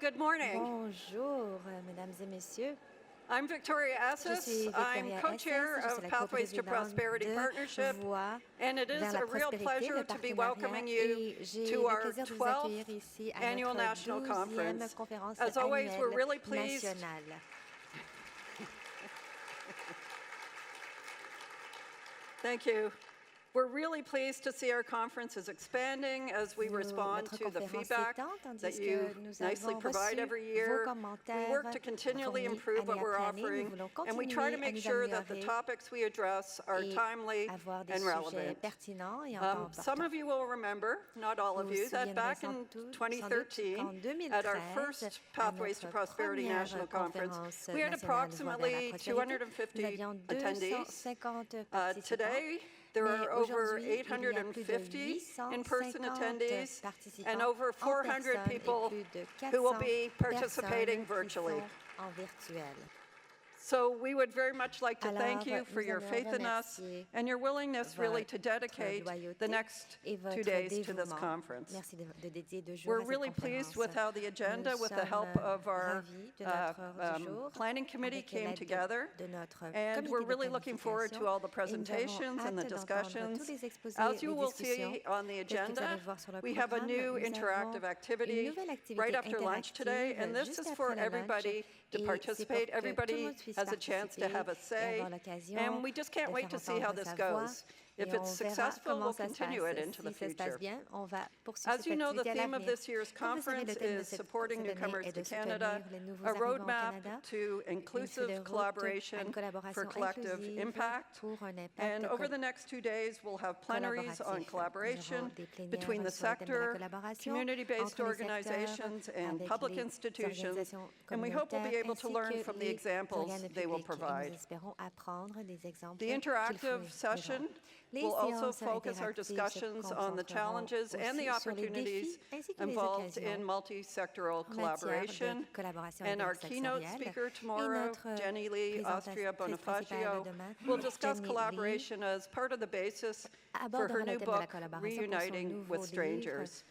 Good morning. Bonjour, mesdames et messieurs. I'm Victoria Je suis Assis. I'm Victoria co-chair Esses, je suis of la Pathways to coprésidente Prosperity de Partnership, Voix and it vers is la a real prospérité, pleasure le to be partenariat, welcoming you et j'ai to le our plaisir de vous 12th accueillir ici à Annual notre National 12e Conference. conférence As always, we're annuelle really pleased. nationale. Thank you. We're really pleased to see our conference is expanding as we respond Notre to the conférence feedback s'étend, that tandis you que nous nicely avons provide reçu every vos year. We commentaires work to continually fournis improve what année we're après année. Nous offering, voulons and we try to continuer à make nous sure that the améliorer topics we address are et timely avoir des and sujets relevant. pertinents et en temps Some important. of you will remember, not all Vous of vous you, that souviendrez back sans in doute 2013, qu'en at our 2013, first à Pathways to notre Prosperity première National Conference, conférence we had nationale Voix vers la approximately prospérité, nous 250 avions attendees. 250 participants. Today, there Mais are over aujourd'hui, il y a plus de 850 in-person 850 attendees participants and over en 400 personne et people plus de who will 400 be participating personnes qui virtually. sont en virtuel. So we would very much like to thank Alors, you for nous your aimerions faith in us remercier and your willingness really to votre dedicate loyauté the next et 2 votre days to this dévouement. conference. Merci de dédier 2 jours We're à cette really conférence. pleased with how the agenda, Nous with the help sommes of our ravis de notre ordre du jour planning committee, avec came l'aide together. de notre And comité we're de really looking forward to all the planification. Et nous avons presentations and the hâte d'entendre discussions. tous les exposés, As you les will discussions. see on the Tel que vous agenda, allez voir sur le we have a programme, new nous interactive avons une activity nouvelle activité right after lunch today, interactive and this juste is for après le lunch. everybody to Et c'est pour participate. que tout le Everybody monde puisse has a chance to have a participer et say, avoir l'occasion and we just can't de wait faire to see how entendre this sa voix. goes. Et If on it's verra successful, comment we'll ça se continue passe. it into the Si ça se passe future. bien, on va poursuivre As cette you know, the activité à theme of l'avenir. this year's Comme vous savez, conference le thème de is cette supporting année newcomers est to de Canada, soutenir les nouveaux a arrivants au roadmap Canada, to une feuille de inclusive route à collaboration une collaboration for collective inclusive impact. pour un impact And over the next 2 days, we'll have plenaries on collaboratif. collaboration Nous aurons des plénières between the sur le thème de la sector, collaboration community-based entre les secteurs, organizations, and avec public les institutions. organisations And we hope we'll be communautaires able to ainsi learn que from the les examples organes they will publics. Et provide. nous espérons apprendre des exemples The qu'ils interactive session Les will also séances focus our interactives se discussions on the concentreront challenges and the aussi sur les opportunities défis ainsi que les involved in occasions multi-sectoral en matière collaboration. de collaboration And our keynote intersectorielle. speaker Et tomorrow, notre Jenny Lee Austria présentatrice principale Bonifacio, demain, will discuss Jenny Lee, collaboration as part of the basis for abordera her le new thème de la book, collaboration pour son Reuniting nouveau with livre, Strangers.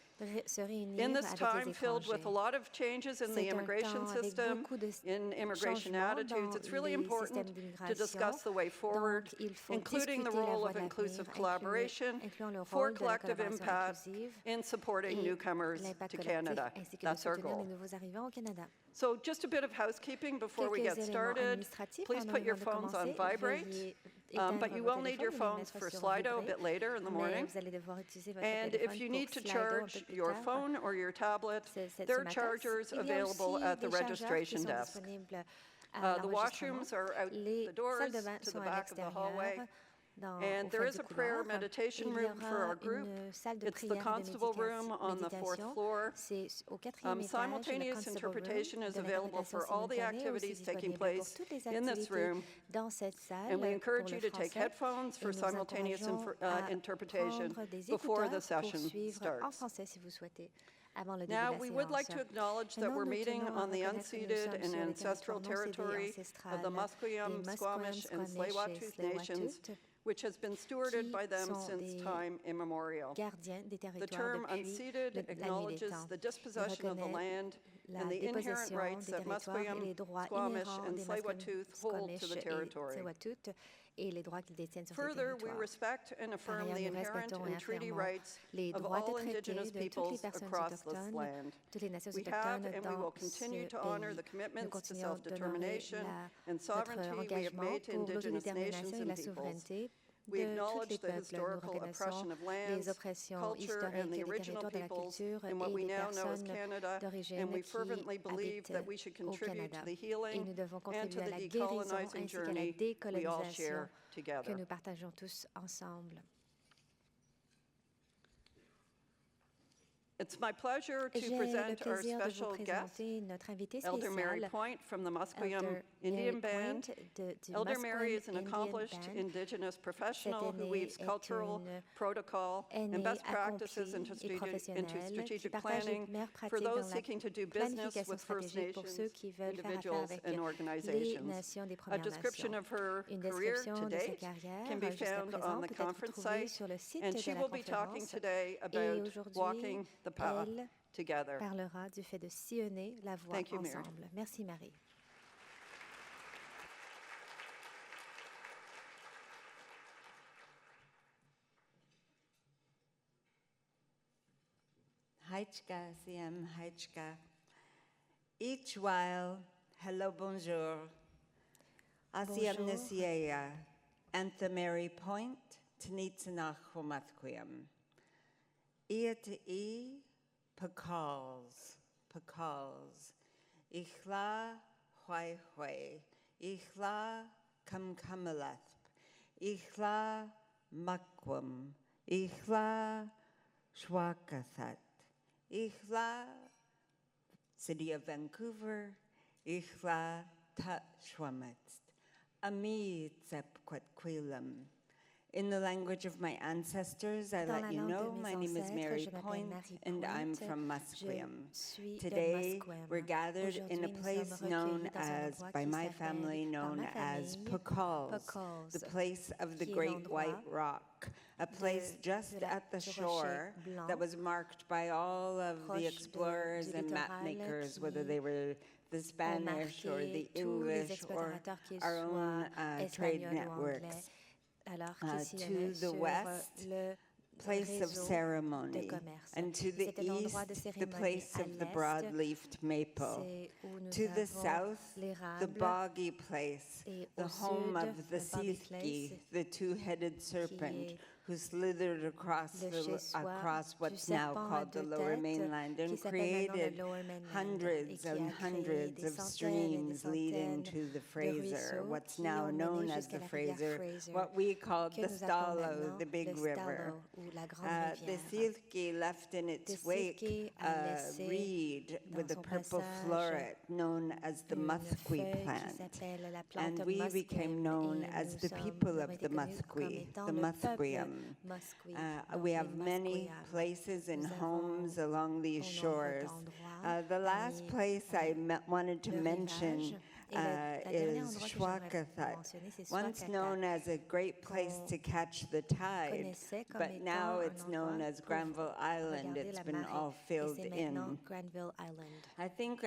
se réunir In this avec time les filled with a étrangers. lot of changes in the C'est un immigration temps avec system, beaucoup de in immigration changements attitudes, dans it's really les important systèmes to discuss the way d'immigration. forward, Donc, il faut including the discuter la role voie of de inclusive l'avenir, collaboration incluant le for rôle de la collective collaboration impact inclusive in supporting et newcomers l'impact to collectif, Canada. ainsi que de That's our soutenir les goal. nouveaux arrivants au Canada. So just a bit of housekeeping before we Quelques get éléments started. administratifs Please avant put your de phones on commencer. vibrate, Veuillez but éteindre you vos will need your téléphones et les phones mettre for sur Slido a vibré, bit later in the mais morning. vous allez devoir utiliser votre And téléphone if you pour need to Slido un peu charge plus your tard. phone or your tablet, Ce there are matin, chargers il y a available aussi at the des chargeurs qui registration sont desk. disponibles à The l'enregistrement. washrooms are out Les the doors salles de bain to sont the à back of the hallway. l'extérieur, au And there fond is du a prayer couloir. meditation Il y room for aura our group. une salle de It's the prière et de constable room on the 4th méditation. floor. C'est au 4e étage, le Simultaneous constable interpretation room. is De available l'interprétation for all the simultanée aussi activities taking disponible pour place toutes les in this activités room. dans cette salle And we pour encourage le you to take français. headphones Et for nous simultaneous encourageons à interpretation prendre des before the écouteurs pour session suivre en starts. français si vous souhaitez. Avant le début Now, de we la would like séance. to acknowledge that Maintenant, we're nous meeting tenons à on the reconnaître que nous unceded sommes and sur les ancestral territoires non cédés territory of ancestrales the des Musqueam, Squamish, and Squamish et Tsleil-Waututh nations, Tsleil-Waututh, which has been stewarded qui by them sont since des time immemorial. gardiens des The territoires term depuis unceded la nuit des acknowledges temps. the Il dispossession of the reconnaît land la and the inherent dépossession rights des that territoires et les Musqueam, droits Squamish, inhérents and des Tsleil-Waututh hold to Squamish the et territory. Tsleil-Waututh et les droits qu'ils détiennent sur ces Further, we territoires. respect and Par affirm the ailleurs, nous inherent respectons et and treaty affirmons rights les of droits de all traité Indigenous de toutes les peoples personnes across this autochtones, land. toutes les nations We have autochtones and we will dans continue ce to honor pays. the Nous commitments to continuons d'honorer self-determination and notre sovereignty we have engagement made to pour Indigenous nations l'autodétermination et and la peoples. souveraineté We de tous les acknowledge the peuples. Nous historical reconnaissons oppression of les lands, oppressions culture, and historiques the des original territoires de la peoples culture in what et we des now know as personnes Canada, d'origine and we qui fervently believe habitent that we should au contribute Canada. to the Et healing nous devons and to contribuer à the la guérison decolonizing ainsi qu'à la journey we all décolonisation share que together. nous partageons tous ensemble. It's my pleasure to J'ai le present our plaisir de vous special guest, présenter notre invité Elder Mary spécial, Point from the Musqueam Elder Indian Mary Band. Point du Elder Mary Musqueam is an Indian accomplished Band. Indigenous professional who Cette weaves aînée cultural, est une protocol, and aînée best practices accomplie into et professionnelle qui strategic partage les planning meilleures for pratiques those dans la seeking to do business planification with First stratégique pour ceux Nations, qui veulent faire affaire individuals, avec and les organizations. nations des A Premières description Nations. of her Une career description to de sa date carrière can be jusqu'à found présent on the peut être conference trouvée site, sur le site and de she la will be talking conférence. today Et about aujourd'hui, walking the path elle together. parlera du fait de sillonner la voie Thank you, Mary. ensemble. Merci, Marie. Haichka, CM Haichka. Each while, hello, bonjour. Asiam Bonjour. Nasiaya, Anthemary Point, Tnitsanach Homathquiam. Iat e Pacals, Ichla Hwai Hwai, Ichla Kamkamalatp, Ichla Makwam, Ichla Shwakathat, Ichla City of Vancouver, Ichla Ta Shwametst, Ami Tsepquatquilam. In the language of my ancestors, I Dans la let you langue de know mes my name is ancêtres, Mary je m'appelle Point, Marie and I'm Pointe. from Je Musqueam. suis de Today, Musqueam. we're gathered in a Aujourd'hui, nous place sommes known recueillis dans un as, endroit by qui my s'appelle, family, par known ma as famille, Pacals, Pacals, the place of the qui est Great White l'endroit Rock, a place just de la- at the du rocher shore blanc, that was marked by all of the proche explorers du and map littoral makers, whether qui they were the ont Spanish or the marqué tous les English or explorateurs, qu'ils our own soient trade espagnols ou anglais, networks. alors To qu'ils sillonnaient the sur west, le place of réseau de ceremony, commerce. and to the C'était l'endroit de east, the cérémonie. place À of the l'est, broad-leafed maple. c'est où nous To the avons south, the l'érable, boggy place, et the au home sud, of the le Boggy Sithki, Place, the two-headed serpent est who slithered across, le chez-soi across du what's now serpent à called the deux Lower têtes, Mainland qui and s'appelle maintenant le created Lower Mainland, et hundreds qui a and créé hundreds des of centaines et des streams leading centaines to the de Fraser, ruisseaux what's qui now ont known mené as jusqu'à the la rivière Fraser, Fraser, what we called que the nous appelons Stalo, maintenant the big le river. Stalo, ou la grande The rivière. Silke left in its The wake Silke a a laissé reed with dans a son purple passage floret known as the une muskwe feuille qui plant. s'appelle la plante And we became known et as nous the sommes- people nous of avons the été connus comme muskwe, étant the le peuple Musqueam. Musqueam, We donc have les many Musqueam. places and Nous avons homes along these bon nombre shores. d'endroits. The last Parmi, place I wanted to le mention rivage. Et la dernière is endroit que j'aimerais Shwakathat, mentionner, c'est once Shwakathat, known as a great place qu'on to catch the tide, connaissait comme but now étant it's un known endroit as pour Granville Island. regarder It's la been marée. all Et filled c'est maintenant in. Granville Island. I think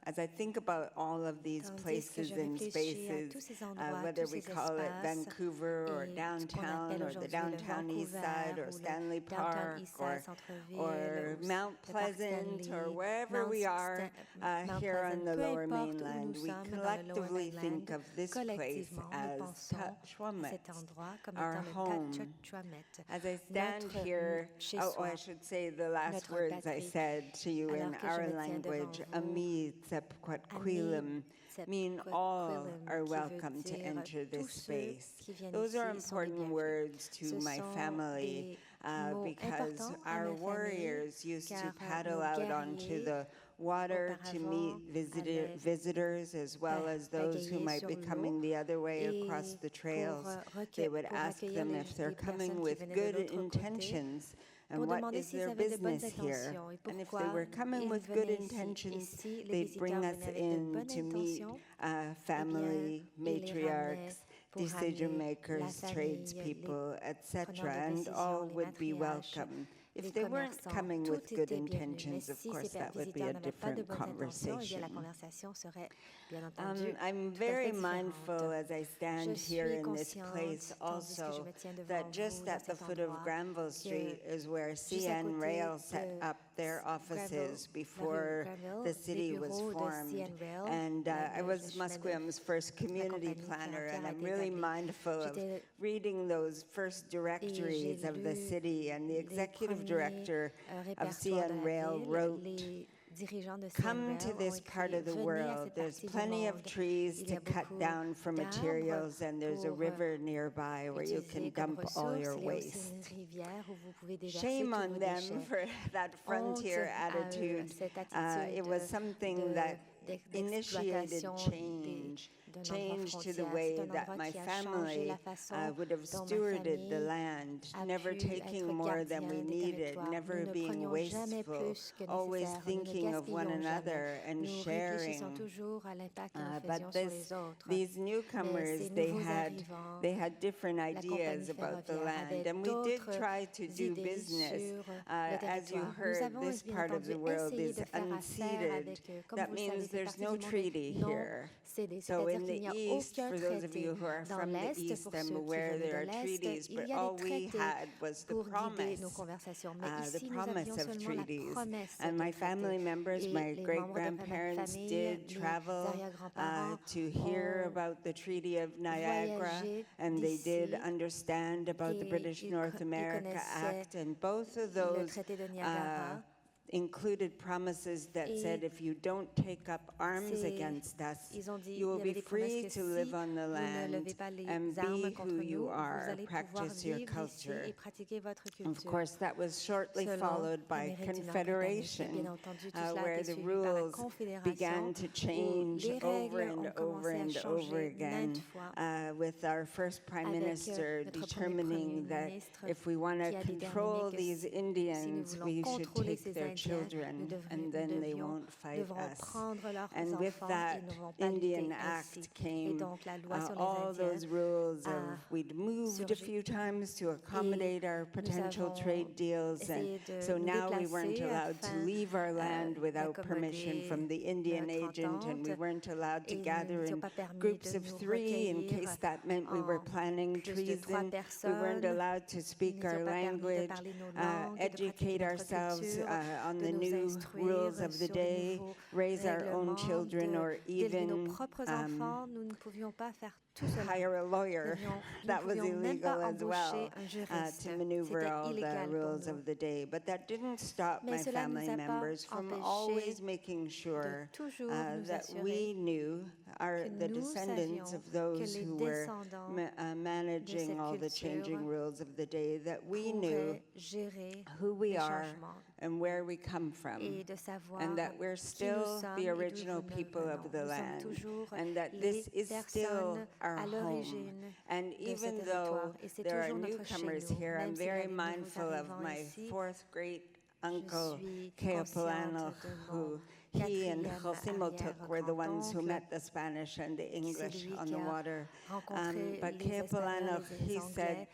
as I think about all of these Tandis que places je and réfléchis à spaces, tous ces endroits, whether tous we ces call it espaces, Vancouver or et ce qu'on downtown appelle or the aujourd'hui le downtown east Vancouver side or ou le Stanley downtown Park east or side, centre-ville, or ou Mount le parc Pleasant Stanley, or wherever Mount we are Mount here on Pleasant, the peu Lower importe où Mainland, nous we sommes dans le Lower collectively think Mainland, of this place collectivement, nous as pensons à Tashwamet, cet endroit comme our étant le home. Tachouamet. As I stand Notre here, chez-soi. I should say the last Notre words I patrie. said to you in Alors que je our me tiens devant language, vous, Ami Tsepquatquilam, mean all are welcome to enter this space. Those are important words to my family because our warriors used to paddle out onto the water to meet visitors as well as those who might be coming the other way across the trails. They would ask them if they're coming with good intentions and what is their business here. And if they were coming with good intentions, they'd bring us in to meet family, matriarchs, decision makers, tradespeople, etc., and all would be welcome. If they weren't coming with good intentions, of course, that would be a different conversation. I'm very mindful as I stand here in this place also that just at the foot of Granville Street is where CN Rail set up their offices before the city was formed. And I was Musqueam's first community planner, and I'm really mindful of reading those first directories of the city, and the executive director of CN Rail wrote, "Come to this part of the world. There's plenty of trees to cut down for materials, and there's a river nearby where you can dump all your waste." Shame on them for that frontier attitude. It was something that initiated change change to the frontière. way C'est un that endroit my qui a changé family la façon would have dont ma stewarded the famille land, a never pu taking être more than we gardien des needed, territoires. never Nous ne being prenions jamais wasteful, plus que always nécessaire. Nous ne thinking of one gaspillions another jamais. and Nous sharing. réfléchissons toujours à l'impact que nous But faisions sur les autres. these Mais newcomers, ces they nouveaux had different la ideas compagnie about the ferroviaire land, avait and we did d'autres try to do idées business. sur le As you territoire. Nous heard, avons this bien part of entendu the world essayé is de faire affaire unceded. avec eux. Comme That vous le savez, means c'est there's partie no du monde treaty non here. cédé. So C'est-à-dire in qu'il the n'y a East, aucun for those of traité. you who are Dans from the l'Est, East, pour I'm ceux qui aware venaient there de are l'Est, treaties, il but y a all des we traités had was the pour guider nos promise, conversations. Mais the ici, nous promise avions of seulement la treaties. promesse And de my traité. family members, Et my les membres de ma great-grandparents famille, did mes travel arrière-grands-parents to hear ont about the Treaty of Niagara, voyagé and they did d'ici, understand about the et British ils North co- ils America connaissaient Act, and both of le those traité de Niagara. included promises that Et said if you don't take up arms c'est- against us, Ils ont dit, you will il y avait be des promesses free que to si live on the vous ne land levez pas les and armes be contre who nous, you vous are, allez pouvoir practice your vivre ici culture. et pratiquer votre Of culture. course, that was shortly Selon followed by l'Amérique du Nord britannique. Confederation, Bien entendu, tout cela a where été the suivi par la rules Confédération, began to où change les over règles and ont over commencé à and over changer again, maintes fois, with our first Prime avec Minister notre premier determining Premier that ministre if we want to qui a déterminé control que these si nous Indians, voulons we should contrôler take ces their Indiens, children, and then they won't fight devrons us. prendre leurs And with enfants that et ne vont pas Indian lutter Act ainsi. Et came donc la loi sur les all Indiens those rules a of we'd moved a surgi. few times to accommodate our potential avons trade deals, and essayé de so nous now we weren't déplacer allowed to afin, leave our land without permission d'accommoder from the Indian notre agent, and we entente, weren't allowed to et nous gather n'étions in pas permis groups de of nous 3 in recueillir case that meant we were en planning plus de 3 treason. We weren't personnes. allowed to speak Nous our n'étions pas permis de language, parler nos langues, de educate pratiquer notre ourselves culture, on de the nous new instruire rules of the sur les day, nouveaux raise our own règlements, children, or d'élever nos even propres enfants. Nous ne pouvions pas faire tout cela. hire a lawyer. Nous That was pouvions même pas illegal as well, embaucher un juriste. to maneuver C'était all the illégal pour rules nous. of the day. But that didn't stop Mais my cela nous family a pas members from empêchés always making sure toujours nous that assurer we knew que the nous descendants savions of those que les who were descendants managing cette all the culture changing rules of the day, that we knew pourraient gérer who we les are changements and where we come from, et de savoir and that we're qui nous still sommes the et d'où original nous people venons. of the Nous sommes land, toujours and that les this is still personnes our à home. l'origine And de ce even territoire. though Et c'est there are toujours notre chez newcomers nous, here, I'm même s'il y a very des nouveaux mindful of arrivants my ici, fourth great uncle, suis Keopolano, consciente de who mon he and quatrième Josimotuk were the ones who arrière-grand-oncle, met the Spanish and the c'est English lui on qui the a water. rencontré But les Keopolano, Espagnols et les he said, Anglais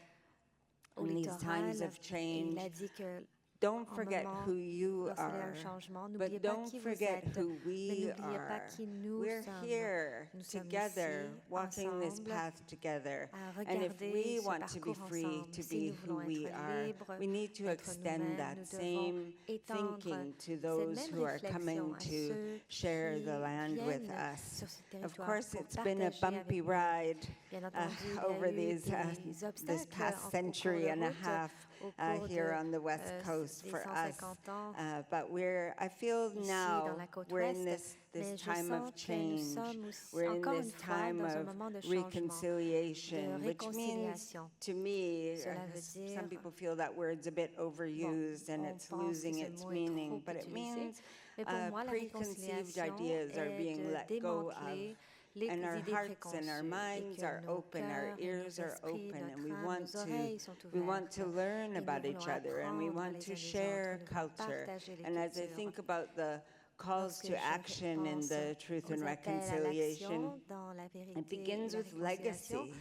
au in these times littoral, of et change, il a dit que don't en forget moment, who you lorsqu'il y a are, un changement, but n'oubliez pas don't qui vous forget êtes, who mais we n'oubliez pas are. qui nous We're sommes. here Nous sommes together, ici, walking this ensemble, path together. à And if regarder we ce want to be parcours free ensemble. to Si be nous who voulons we être are, libres, we need to être extend nous-mêmes, that nous same devons étendre thinking to cette those même who are réflexion coming à to ceux share qui the land with viennent us. sur ce Of territoire course, pour it's been a partager bumpy avec nous. ride Bien entendu, il y a over eu these des this obstacles past au cours century de and a route, half au cours here de, on the West Coast des for us. 150 ans But I feel ici now dans la côte we're in ouest, this mais je time sens of que nous change. sommes aussi, We're in encore this une fois time dans un of moment de changement, reconciliation, de which means réconciliation. to me, Cela veut some dire- people feel that word's a bit overused and on it's pense que losing ce its mot est meaning, trop but it utilisé. means Mais pour moi, la preconceived réconciliation ideas are est being de let go of. démanteler les And our idées hearts and our préconçues minds et que are nos open, our cœurs et ears nos are esprits, open, and notre we âme, want nos oreilles sont we want ouvertes to learn et nous about voulons each other, and we apprendre want les to uns des share autres, nous voulons culture. partager les And as I cultures. think about the calls Lorsque to je action in pense the Truth aux and appels à Reconciliation, l'action dans la vérité it et begins la with réconciliation, legacy.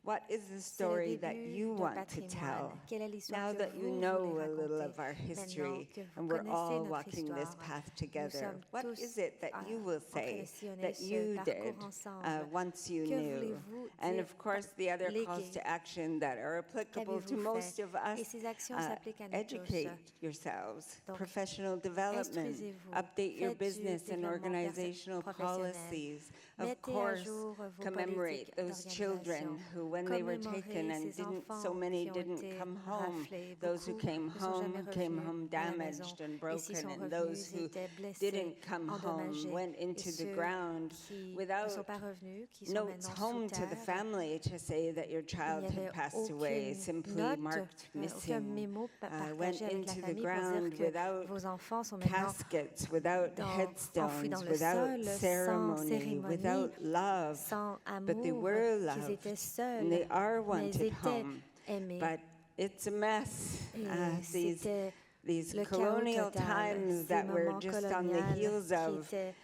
What is the c'est le story that début you d'un want to patrimoine. tell? Quelle est l'histoire Now que that you vous know voulez a little raconter? of our Maintenant history que vous and we're connaissez all notre walking this histoire, path nous together, sommes what tous is it that you will en train de say sillonner that ce you did parcours ensemble. once you Que knew? voulez-vous And dire, of course, the other calls léguer? to action that are applicable to Qu'avez-vous most fait? of us, Et ces actions s'appliquent à nous educate tous. yourselves, Donc, professional development, instruisez-vous, update your faites du business and développement organizational professionnel. policies. Of Mettez à course, jour vos commemorate politiques those children d'organisation. who when they were commémorer taken and ces enfants so many qui ont didn't été come home. raflés. Those who Beaucoup came ne sont jamais came revenus home à la maison. damaged and Et s'ils broken, sont and those revenus, who étaient blessés, didn't come home endommagés. went Et into the ceux ground qui ne without sont pas revenus, qui sont notes maintenant home sous to the terre, family to say that your il child n'y avait had passed away, aucune simply note, marked aucun missing. mémo Went partagé avec la into the famille pour ground dire que without vos enfants sont maintenant caskets, without enfouis dans headstones, le without sol, sans ceremony, cérémonie, without love. sans But they amour, were qu'ils loved, étaient seuls, and they are mais ils wanted étaient home. aimés. But it's a mess. Et c'était These le chaos colonial total, times ces that we're moments just on the coloniales heels qui of, étaient,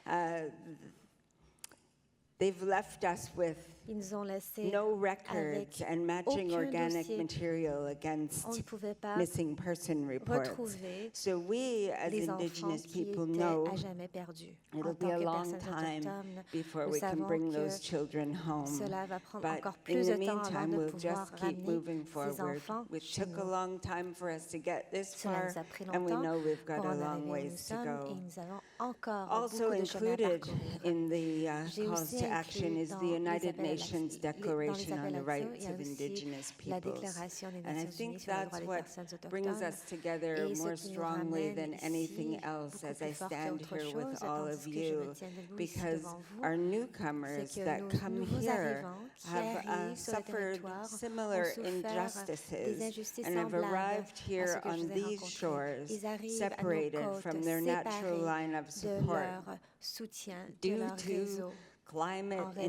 they've left us with ils nous ont laissés no records avec and matching aucun organic dossier. material against On ne pouvait pas missing person reports. retrouver So we, as les enfants Indigenous qui people, étaient know à jamais perdus. it'll En be tant a que long personnes time autochtones, before nous we can savons bring que those children home. cela va prendre But encore in plus the de temps avant meantime, de we'll pouvoir just keep ramener moving ces forward. enfants It chez took a nous. long time for us to get this Cela far, nous a pris and we longtemps know we've got pour a en long arriver où nous ways to sommes go. et nous avons encore Also beaucoup de chemin à included parcourir. in the J'ai calls aussi to action inclus is dans the les United appels à Nations l'action- Declaration on the il y a Rights of aussi Indigenous la Peoples. Déclaration des And I Nations think Unies sur les droits that's des what personnes brings autochtones. us together Et ce more qui nous strongly ramène than ici anything else beaucoup as plus I fort que stand autre here chose, with all tandis of que je me you, tiens debout ici because devant vous, our c'est newcomers que that nos come nouveaux here arrivants qui have arrivent sur le suffered territoire similar ont souffert des injustices injustices and have semblables arrived à ce here que je on vous ai these rencontré. shores, Ils arrivent à nos separated côtes, from their natural séparés line of de support leur soutien, de due leur to réseau, climate, en raison de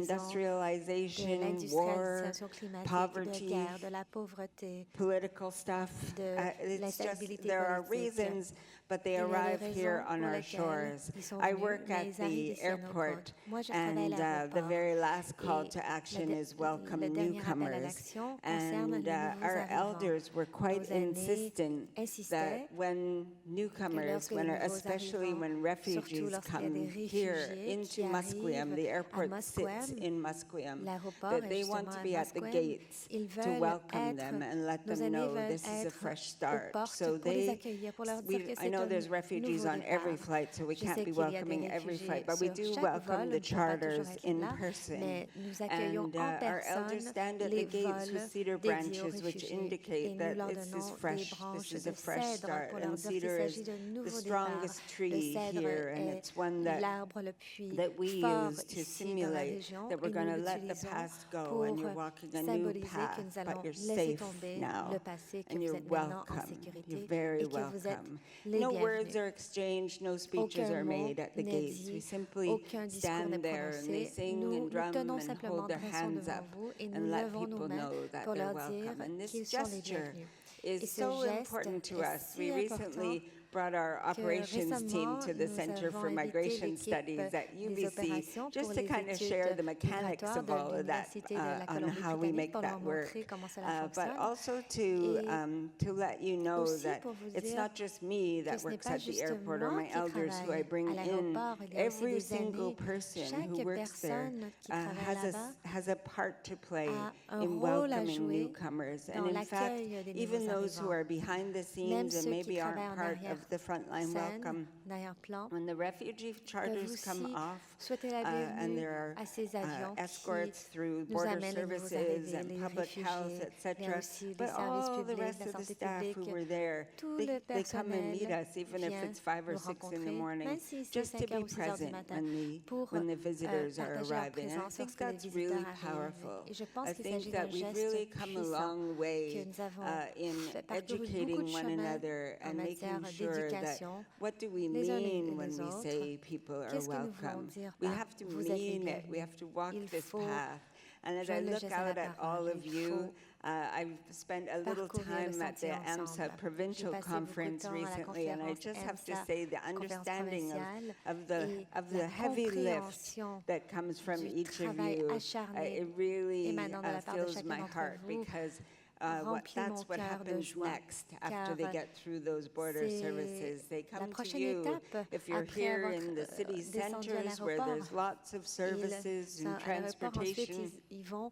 industrialization, war, l'industrialisation climatique, de poverty, guerre, de la pauvreté, political stuff. de It's just, l'instabilité there are politique. reasons, but they Il y a des arrive here raisons on pour our lesquelles shores. ils sont I venus, work mais at ils arrivent the ici à nos airport, côtes. Moi, je travaille à and the l'aéroport. very last call Et to action le is welcome le dernier appel à newcomers. l'action concerne les And nouveaux our arrivants. elders were quite Nos aînés insistent insistaient that when que newcomers, lorsque les nouveaux especially arrivants, when surtout refugees lorsqu'il y a come des here réfugiés into qui Musqueam, arrivent the à airport sits Musqueam, in Musqueam, l'aéroport that est they want justement to à be at the Musqueam. gates Ils to veulent welcome them être, and let nos them aînés know veulent this is a être fresh aux start. portes So pour les they, accueillir, pour leur dire que I c'est know un there's refugees nouveau on every départ. flight, so we Je can't sais be qu'il y a des welcoming every réfugiés flight, but we sur do chaque welcome vol, the on ne peut pas charters toujours être in là, person. mais nous accueillons And en our elders personne stand at les the gates with vols cedar dédiés aux branches, which réfugiés et indicate nous that leur this is donnons des fresh, branches this is a de fresh cèdre start. pour leur And dire qu'il cedar is s'agit d'un the nouveau départ. strongest Le tree cèdre here, and est it's one that l'arbre le plus that we fort use to ici dans la simulate région that we're et going to nous let the l'utilisons past go pour and you're walking a new symboliser que path, nous but allons you're laisser safe tomber now le passé, que and vous you're êtes maintenant en welcome. sécurité You're very et que vous êtes welcome. les No words bienvenus. are exchanged, no speeches Aucun are mot made at the n'est gates. We dit, simply aucun discours n'est stand there and they prononcé. sing Nous and drum tenons and simplement hold their dressons hands devant up vous et nous and let levons nos people mains know that pour they're leur dire welcome. And this qu'ils sont les gesture bienvenus. is Et ce so geste important to est us. si We important recently brought our operations team récemment, to the nous Center avons for invité Migration l'équipe Studies at des UBC opérations just pour to les kind of share études the mechanics migratoires of de all of that l'Université de la on how we Colombie-Britannique make pour leur that work. montrer comment cela But fonctionne. also to let you know Aussi that pour vous it's dire not just me que that ce n'est works pas at the juste airport or moi my qui elders who I travaille bring à in. l'aéroport, il y a aussi Every des single aînés. person Chaque who works there personne qui travaille là-bas has a part to play a un in rôle à welcoming jouer newcomers. dans And in fact, l'accueil des even nouveaux those who arrivants. are behind the Même scenes and ceux qui maybe travaillent aren't en part of the frontline arrière-scène, welcome, d'arrière-plan, when the refugee peuvent charters come aussi off, souhaiter la and bienvenue there are à ces avions escorts qui through nous border amènent les nouveaux services arrivés, and les public health, réfugiés, mais etc. aussi les But services all the publics, rest la of the santé staff who publique. were there, Tout they le come and meet personnel us, even if vient it's 5 or nous 6 in the rencontrer, morning, même si c'est just to 5 heures be ou 6 heures du present matin, when pour the visitors are partager leur arriving. And I présence think lorsque les that's visiteurs really arrivent. powerful. Et je pense I qu'il think s'agit that d'un we've geste really come a puissant, long que way nous avons in parcouru beaucoup educating de one chemin another en and matière making sure that d'éducation. what do we les uns et mean when les we autres. say people are Qu'est-ce que nous voulons welcome? dire We par have to vous êtes les mean it. We bienvenus? have to walk Il this faut path. And as I joindre le look geste à out la at all parole. of Il you, faut I've spent a little parcourir le time at the sentier AMSA ensemble. Provincial J'ai passé beaucoup de Conference temps à la recently, and I conférence just have to AMSA, say the conférence understanding provinciale, of et the la heavy lift compréhension that comes from du each of travail you, acharné it really émanant de la part de fills chacun my d'entre heart vous because remplit mon that's what cœur de happens joie, next after they car get through those border c'est services. They la come to prochaine you étape if you're après here avoir in the city descendu à centers where l'aéroport. there's lots of services and À l'aéroport, ensuite, transportation. ils vont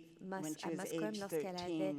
when she à was Moscone age lorsqu'elle avait 13.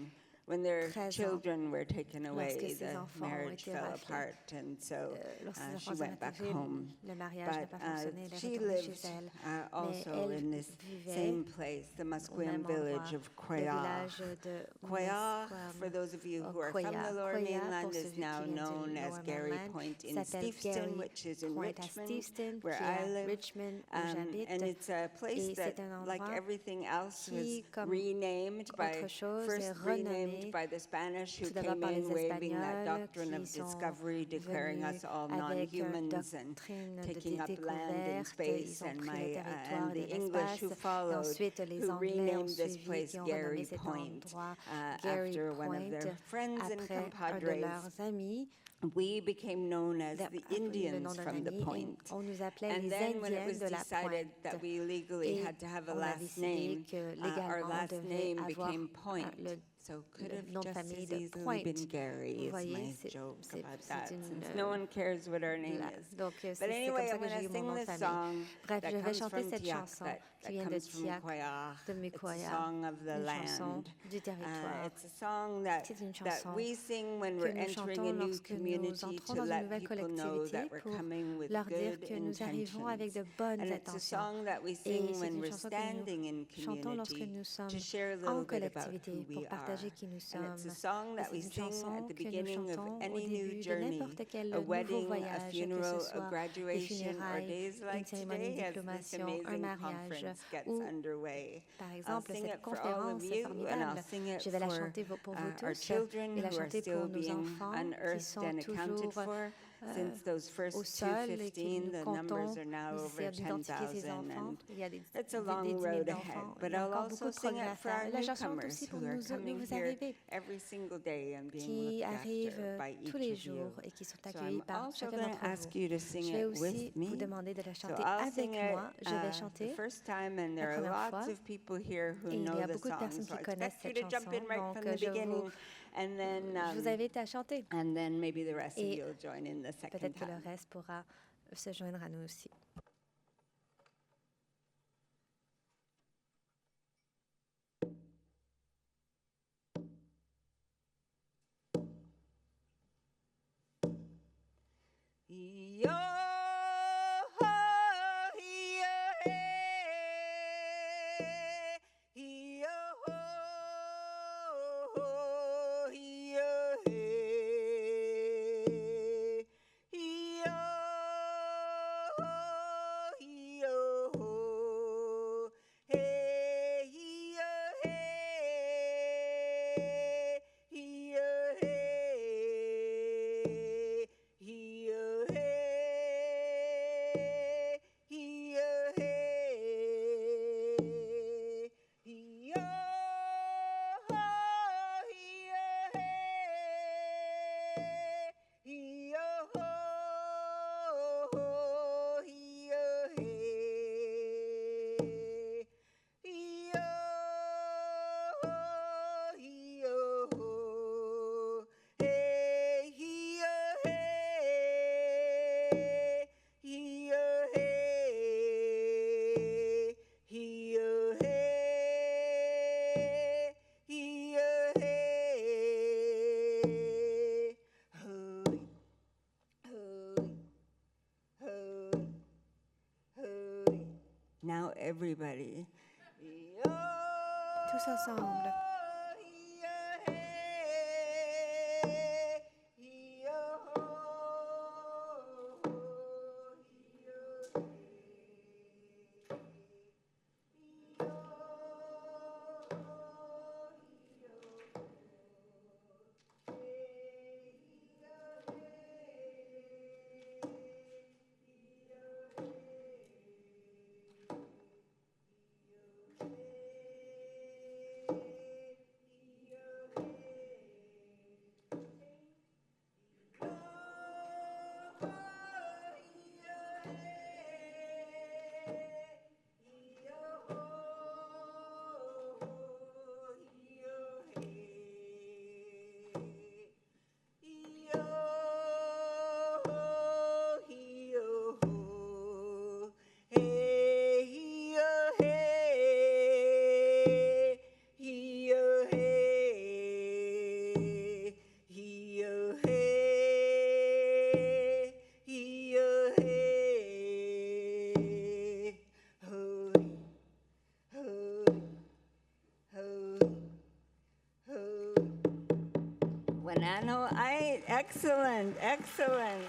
when their 13 ans, children were taken away, lorsque ses the enfants ont marriage été fell raflés. apart, and so Lorsque ses she enfants went ont back été home. le mariage n'a But pas fonctionné, elle est she retournée lived chez elle. also elle in this vivait same place, the au Musqueam même village endroit, of le Quayagh. village de Quayagh, for Musqueam. those of you who are from Quayagh. the Lower Quayagh, Mainland, pour ceux is qui now viennent du known as Lower Gary Mainland, Point in s'appelle Steveston, Gary which is in Point à Richmond, Steveston, where qui est I à live. Richmond, où j'habite. And it's a place Et that, c'est un like endroit everything else, was qui, comme renamed by, autre chose, first est renamed renommé by the Spanish who tout d'abord came par in les waving that Espagnols doctrine of qui sont discovery, declaring us venus all avec une non-humans and doctrine de taking up land and découverte. space, Ils ont and pris le my territoire and et the de English l'espace. who Et followed, ensuite, les who Anglais ont renamed this suivi, place qui ont Gary renommé cet Point endroit Gary after one of Point their friends and après un de compadres. leurs amis. We became known as the Le nom Indians d'un from the ami, et point. on nous appelait And les then when it Indiens was de la decided Pointe. that we legally Et had to have a on a last décidé name, que our légalement on last devait name avoir became Point. le So could have nom de just famille as de easily Point. been Gary Vous is voyez, my c'est- joke c'est- about c'est that, une, since no one cares what our name is. Donc, But c'est comme anyway, ça I'm que going j'ai to eu mon sing nom de this famille. song Bref, that je vais comes chanter from cette Tiac, chanson that qui vient de comes from Tiac, Quayagh. de It's a Quayagh, song of the une chanson land. du territoire. It's a song that, C'est une that chanson we sing when que we're nous entering chantons a new lorsque nous community entrons to dans une let nouvelle people know collectivité that we're pour coming with leur dire good que nous arrivons avec de intentions. bonnes And it's a intentions. song that we Et sing c'est when une we're chanson que standing in nous chantons lorsque community nous sommes to share a en little bit about who collectivité we pour are. partager qui nous And sommes. it's a song Et that c'est we une sing chanson at the que nous beginning of chantons au any new début de journey, n'importe quel a nouveau wedding, a voyage, que funeral, ce a soit des graduation, or funérailles, days une like cérémonie de today as this diplomation, un amazing mariage, conference gets ou underway. par I'll exemple sing cette it for all conférence of you, and I'll formidable. sing it Je vais la for chanter pour vous our tous children et la who are chanter still pour nos being enfants qui unearthed sont and accounted toujours for. Since those first au sol et que 215, nous the comptons numbers are now over d'identifier ces 10,000, enfants. and Il y a des it's a des long milliers road d'enfants. ahead. Il But y a I'll encore beaucoup also de sing progrès à it for faire. our Et la chanson newcomers aussi pour who are nous coming nouveaux here arrivés every single day and being qui looked arrivent after by tous each les of you. jours et qui sont So accueillis I'm par also chacun going to d'entre ask vous. you to Je sing vais it aussi with vous me. demander de la So chanter I'll avec sing it moi. Je vais the chanter. first time, and there la are première lots fois. of people here who Et il know y a the beaucoup de song. personnes So I qui connaissent expect you cette to jump in chanson. right Donc, from the beginning, and je vous invite à chanter. then maybe the rest of Et you will join in the second peut-être que le time. reste pourra se joindre à nous aussi. Yo ho, yo hey, yo ho, yo hey, yo ho, yo ho, hey, yo hey, yo hey. He-oh, hey, he-oh, hey, he-oh, he-oh, hey, he-oh, he-oh, hey, he-oh, he-oh, hey, he-oh, hey, he-oh, hey, he-oh, hey, he-oh, hey, hooey, hooey, hooey, hooey. Now everybody. Tous ensemble. Excellent, excellent.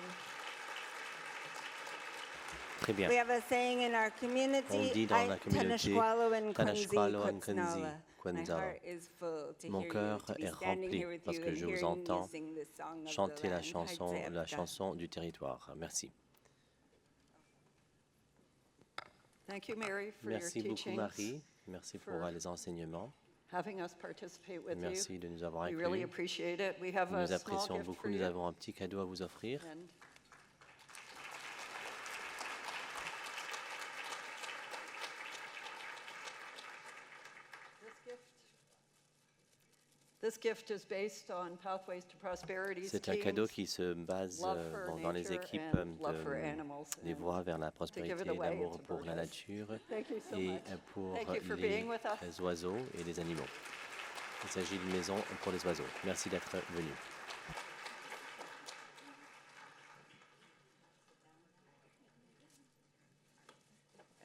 Très bien. We have a saying in our community, On dit dans la communauté, Tanashqualo Tanashqualo and Quetzala. My Quenzala. heart is full to Mon hear you, cœur to be est standing rempli here with parce you que and je vous hearing you entends sing the song of the chanter la land. chanson du territoire. Merci. Thank you, Mary, for your Merci beaucoup, teachings, Marie. Merci pour for les enseignements. having us participate with Merci de nous avoir you. We really inclus. appreciate it. We have a Nous small apprécions gift beaucoup. for Nous you. avons un petit cadeau à vous offrir. And this gift is based on Pathways to Prosperity C'est un cadeau teams, qui se base love for dans les nature équipes and love for animals. des And voies vers la prospérité give it et away, l'amour it's a pour la bonus. nature Thank you so et much. pour Thank you for being with us. les oiseaux et les animaux. Il s'agit d'une maison pour les oiseaux. Merci d'être venu.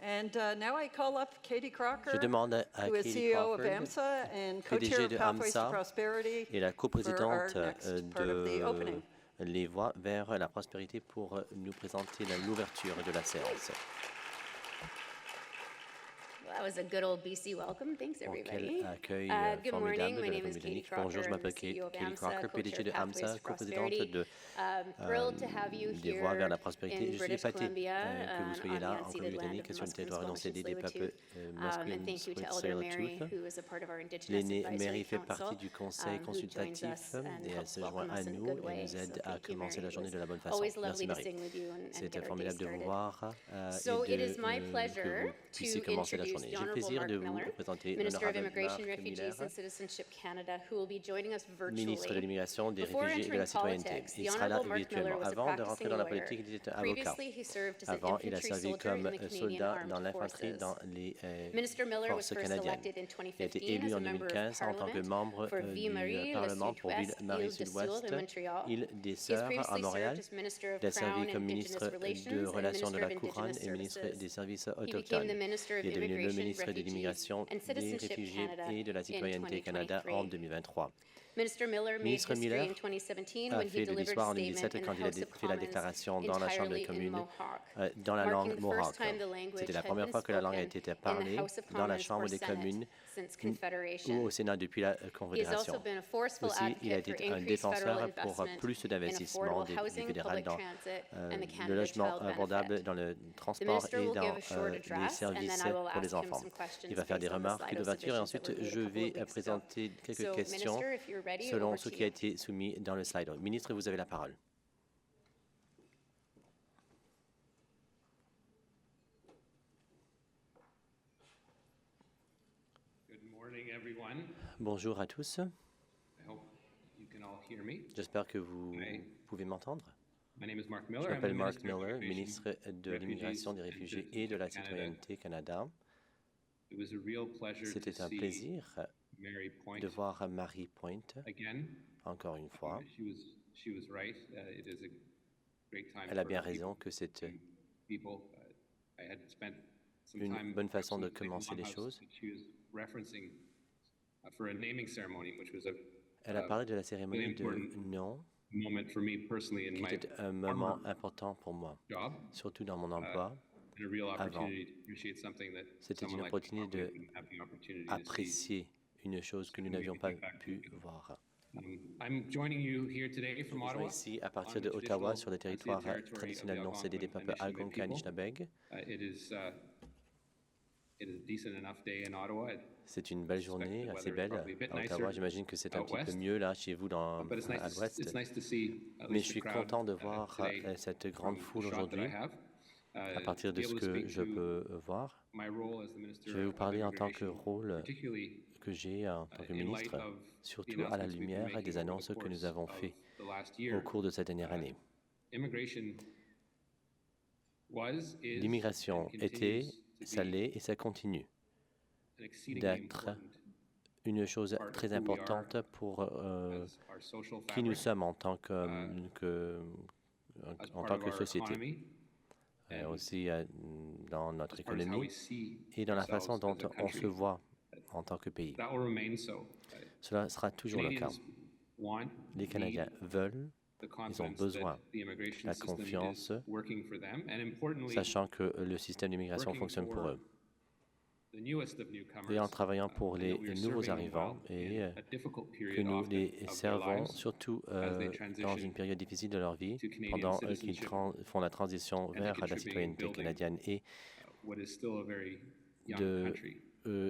And now I call up Katie Crocker, Je demande à who is Katie CEO of Crawford, AMSA and PDG co-chair of de Pathways to AMSA Prosperity, et la for our coprésidente next part of the opening. les voies vers la prospérité pour nous présenter l'ouverture de la séance. Well, that was a good old BC welcome. Thanks, Bon, everybody. quel accueil Good morning. formidable de My la name is Katie Colombie-Britannique. Crocker. Bonjour, je I'm the m'appelle CEO of Katie AMSA, Crocker, PDG co-chair de of Pathways AMSA, to coprésidente Prosperity. de Thrilled to have you des voies vers here la prospérité. in Je suis British épaté Columbia, que vous soyez on là the en unceded land Colombie-Britannique of sur le Musqueam, territoire non Squamish, cédé des peuples And thank you to Elder Mary, Musqueam. who is a part of our Indigenous L'aînée Advisory Mary fait Council, partie du conseil who joins consultatif us and et elle helps se joint welcome à us in a nous good et way. nous aide So à thank you, commencer Mary. la It journée was de la bonne façon. always Merci lovely to Marie. sing with you and C'était get our day formidable de vous started. voir So et it is my que pleasure vous puissiez to commencer la introduce journée. the J'ai le Honourable plaisir Mark de vous Miller, présenter Minister of l'honorable Immigration, Marc Refugees Miller, and Citizenship Canada, who will be joining us ministre de virtually. l'immigration, des Before réfugiés et de entering la citoyenneté. politics, Il the sera là Honourable Mark Miller virtuellement. was a Avant de rentrer practicing dans la lawyer. politique, il était avocat. Previously, he served as an Avant, il a infantry servi soldier comme in the Canadian soldat dans Armed l'infanterie Forces. dans les Minister Miller was forces first canadiennes. elected in Il a été 2015 élu as a en member of 2015 en tant que Parliament membre for du Ville-Marie, le Parlement pour Sud-Ouest, Ville-Marie Île de Sœurs Sud-Ouest, et Montréal. île des He has Sœurs à previously Montréal. served as Minister of Il a servi Crown comme and ministre Indigenous Relations de and Relations de Minister la of Couronne Indigenous et ministre Services. des Services He became autochtones. the Minister of Il est devenu le Immigration, ministre de Refugees l'Immigration, and des Citizenship Réfugiés Canada et de la in Citoyenneté Canada 2023. en 2023. Minister Miller made Ministre history Miller in 2017 a when he fait de delivered l'histoire a en 2017 statement in quand the il a House of fait la Commons déclaration dans la Chambre entirely des in communes Mohawk, dans la marking langue the Mohawk. first time the language C'était la had première been fois que la langue a spoken été in the parlée House of dans la Commons Chambre or des Senate communes since ou Confederation. au Sénat depuis la He has Confédération. also been a forceful Aussi, il a advocate été for un increased federal défenseur pour investment plus in d'investissements affordable du housing, fédéral public dans transit, and the le Canada logement Child abordable, Benefit. dans le The transport minister et will dans give a short les address, and then services I will pour les ask him enfants. some questions Il va faire des based on the remarques Slido d'ouverture et submissions ensuite that were made je a couple vais of weeks ago. présenter quelques So, questions Minister, if you're ready, selon over ce to qui a you. été soumis dans le slide. Ministre, vous avez la parole. Good morning, everyone. Bonjour à tous. I hope you can all hear me. J'espère que vous Hi. pouvez m'entendre. My name is Mark Je Miller. I'm the m'appelle Mark Minister of Miller, Immigration, ministre de Refugees l'Immigration, des and Réfugiés et de la Citizenship Canada. Citoyenneté Canada. It was a real pleasure to C'était un see plaisir Mary Point de voir Marie Pointe again. encore une fois. She was right. It is a great time Elle a for bien people raison que c'est people. I had spent some une time bonne façon de actually in commencer one les house choses. that she was referencing for a naming ceremony, which was Elle a parlé de la cérémonie de nom, moment for me personally in qui my était un moment important pour moi, job. surtout dans mon emploi. And a real avant. opportunity to appreciate something that C'était someone une like opportunité Mark de didn't have the opportunity to see. apprécier une chose que nous n'avions pas pu voir. I'm joining you here today from Je suis Ottawa. ici à partir on de the Ottawa, traditional sur le territoire unceded territory of traditionnel the non cédé des peuples Algonquin and Algonquin-Anishinabeg. It is a decent enough day in Ottawa. C'est une belle journée, the assez weather is belle probably a bit à Ottawa. nicer J'imagine que c'est un out petit peu west. mieux là chez vous But it's à l'ouest. it's nice to see at Mais least je the suis crowd, content de voir today cette grande from the foule shot that aujourd'hui. I have. À partir de be ce able to que speak je to peux voir, my role as the Minister je vais vous of parler en tant que Immigration, rôle particularly que j'ai en tant que in light ministre, of the surtout à la announcements we've been lumière making des over the annonces que nous course avons of faites the last au year. cours de cette dernière année. Immigration was, is, L'immigration and était, continues to ça be l'est et ça continue an exceedingly d'être important une chose part of très who we are importante pour as our social qui nous fabric, sommes en tant as en part tant of que our société, economy, and aussi dans notre as far as how économie we see et dans la façon ourselves dont as a on se country. voit en tant que pays. That will remain so. Cela sera toujours le cas. Canadians want, Les Canadiens need, veulent, Ils ont besoin de la confiance, sachant que le système d'immigration fonctionne pour eux. Et en travaillant pour les nouveaux arrivants et que nous les servons surtout dans une période difficile de leur vie, pendant qu'ils font la transition vers la citoyenneté canadienne et de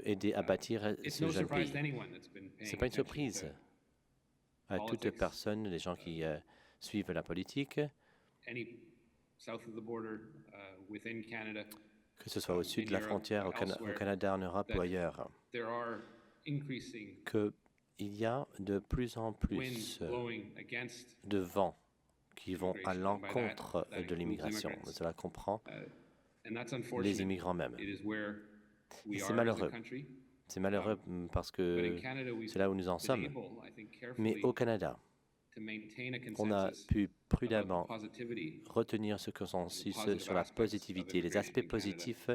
aider à bâtir ce jeune pays. Ce n'est pas une surprise à toute personne, les gens qui suivent la politique, que ce soit au sud de la frontière, au Canada, en Europe ou ailleurs, qu'il y a de plus en plus de vents qui vont à l'encontre de l'immigration. Cela comprend les immigrants même. Et c'est malheureux. C'est malheureux parce que c'est là où nous en sommes. Mais au Canada, on a pu prudemment retenir ce consensus sur la positivité, les aspects positifs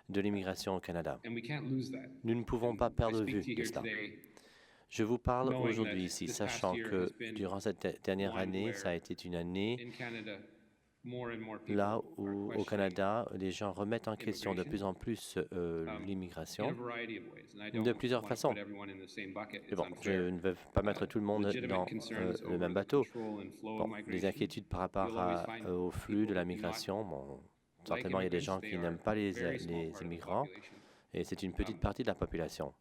de l'immigration au Canada. Nous ne pouvons pas perdre de vue de cela. Je vous parle aujourd'hui ici, sachant que durant cette dernière année, ça a été une année là où, au Canada, les gens remettent en question de plus en plus l'immigration de plusieurs façons. Mais bon, je ne veux pas mettre tout le monde dans le même bateau. Bon, les inquiétudes par rapport au flux de la migration, bon, certainement il y a des gens qui n'aiment pas les immigrants, et c'est une petite partie de la population.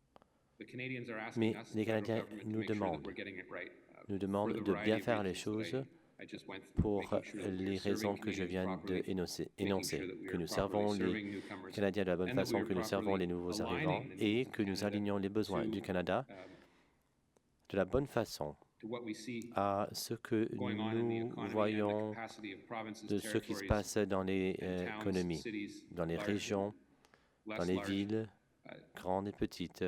Mais les Canadiens nous demandent de bien faire les choses pour les raisons que je viens d'énoncer, que nous servons les Canadiens de la bonne façon, que nous servons les nouveaux arrivants et que nous alignons les besoins du Canada de la bonne façon à ce que nous voyons de ce qui se passe dans les économies, dans les régions, dans les villes, grandes et petites,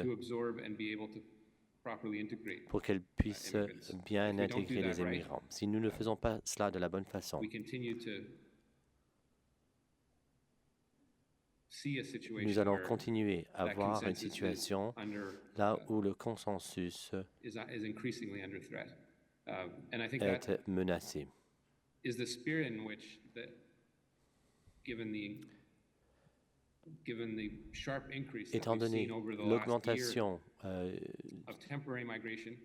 pour qu'elles puissent bien intégrer les immigrants. Si nous ne faisons pas cela de la bonne façon, nous allons continuer à voir une situation là où le consensus est menacé. Étant donné l'augmentation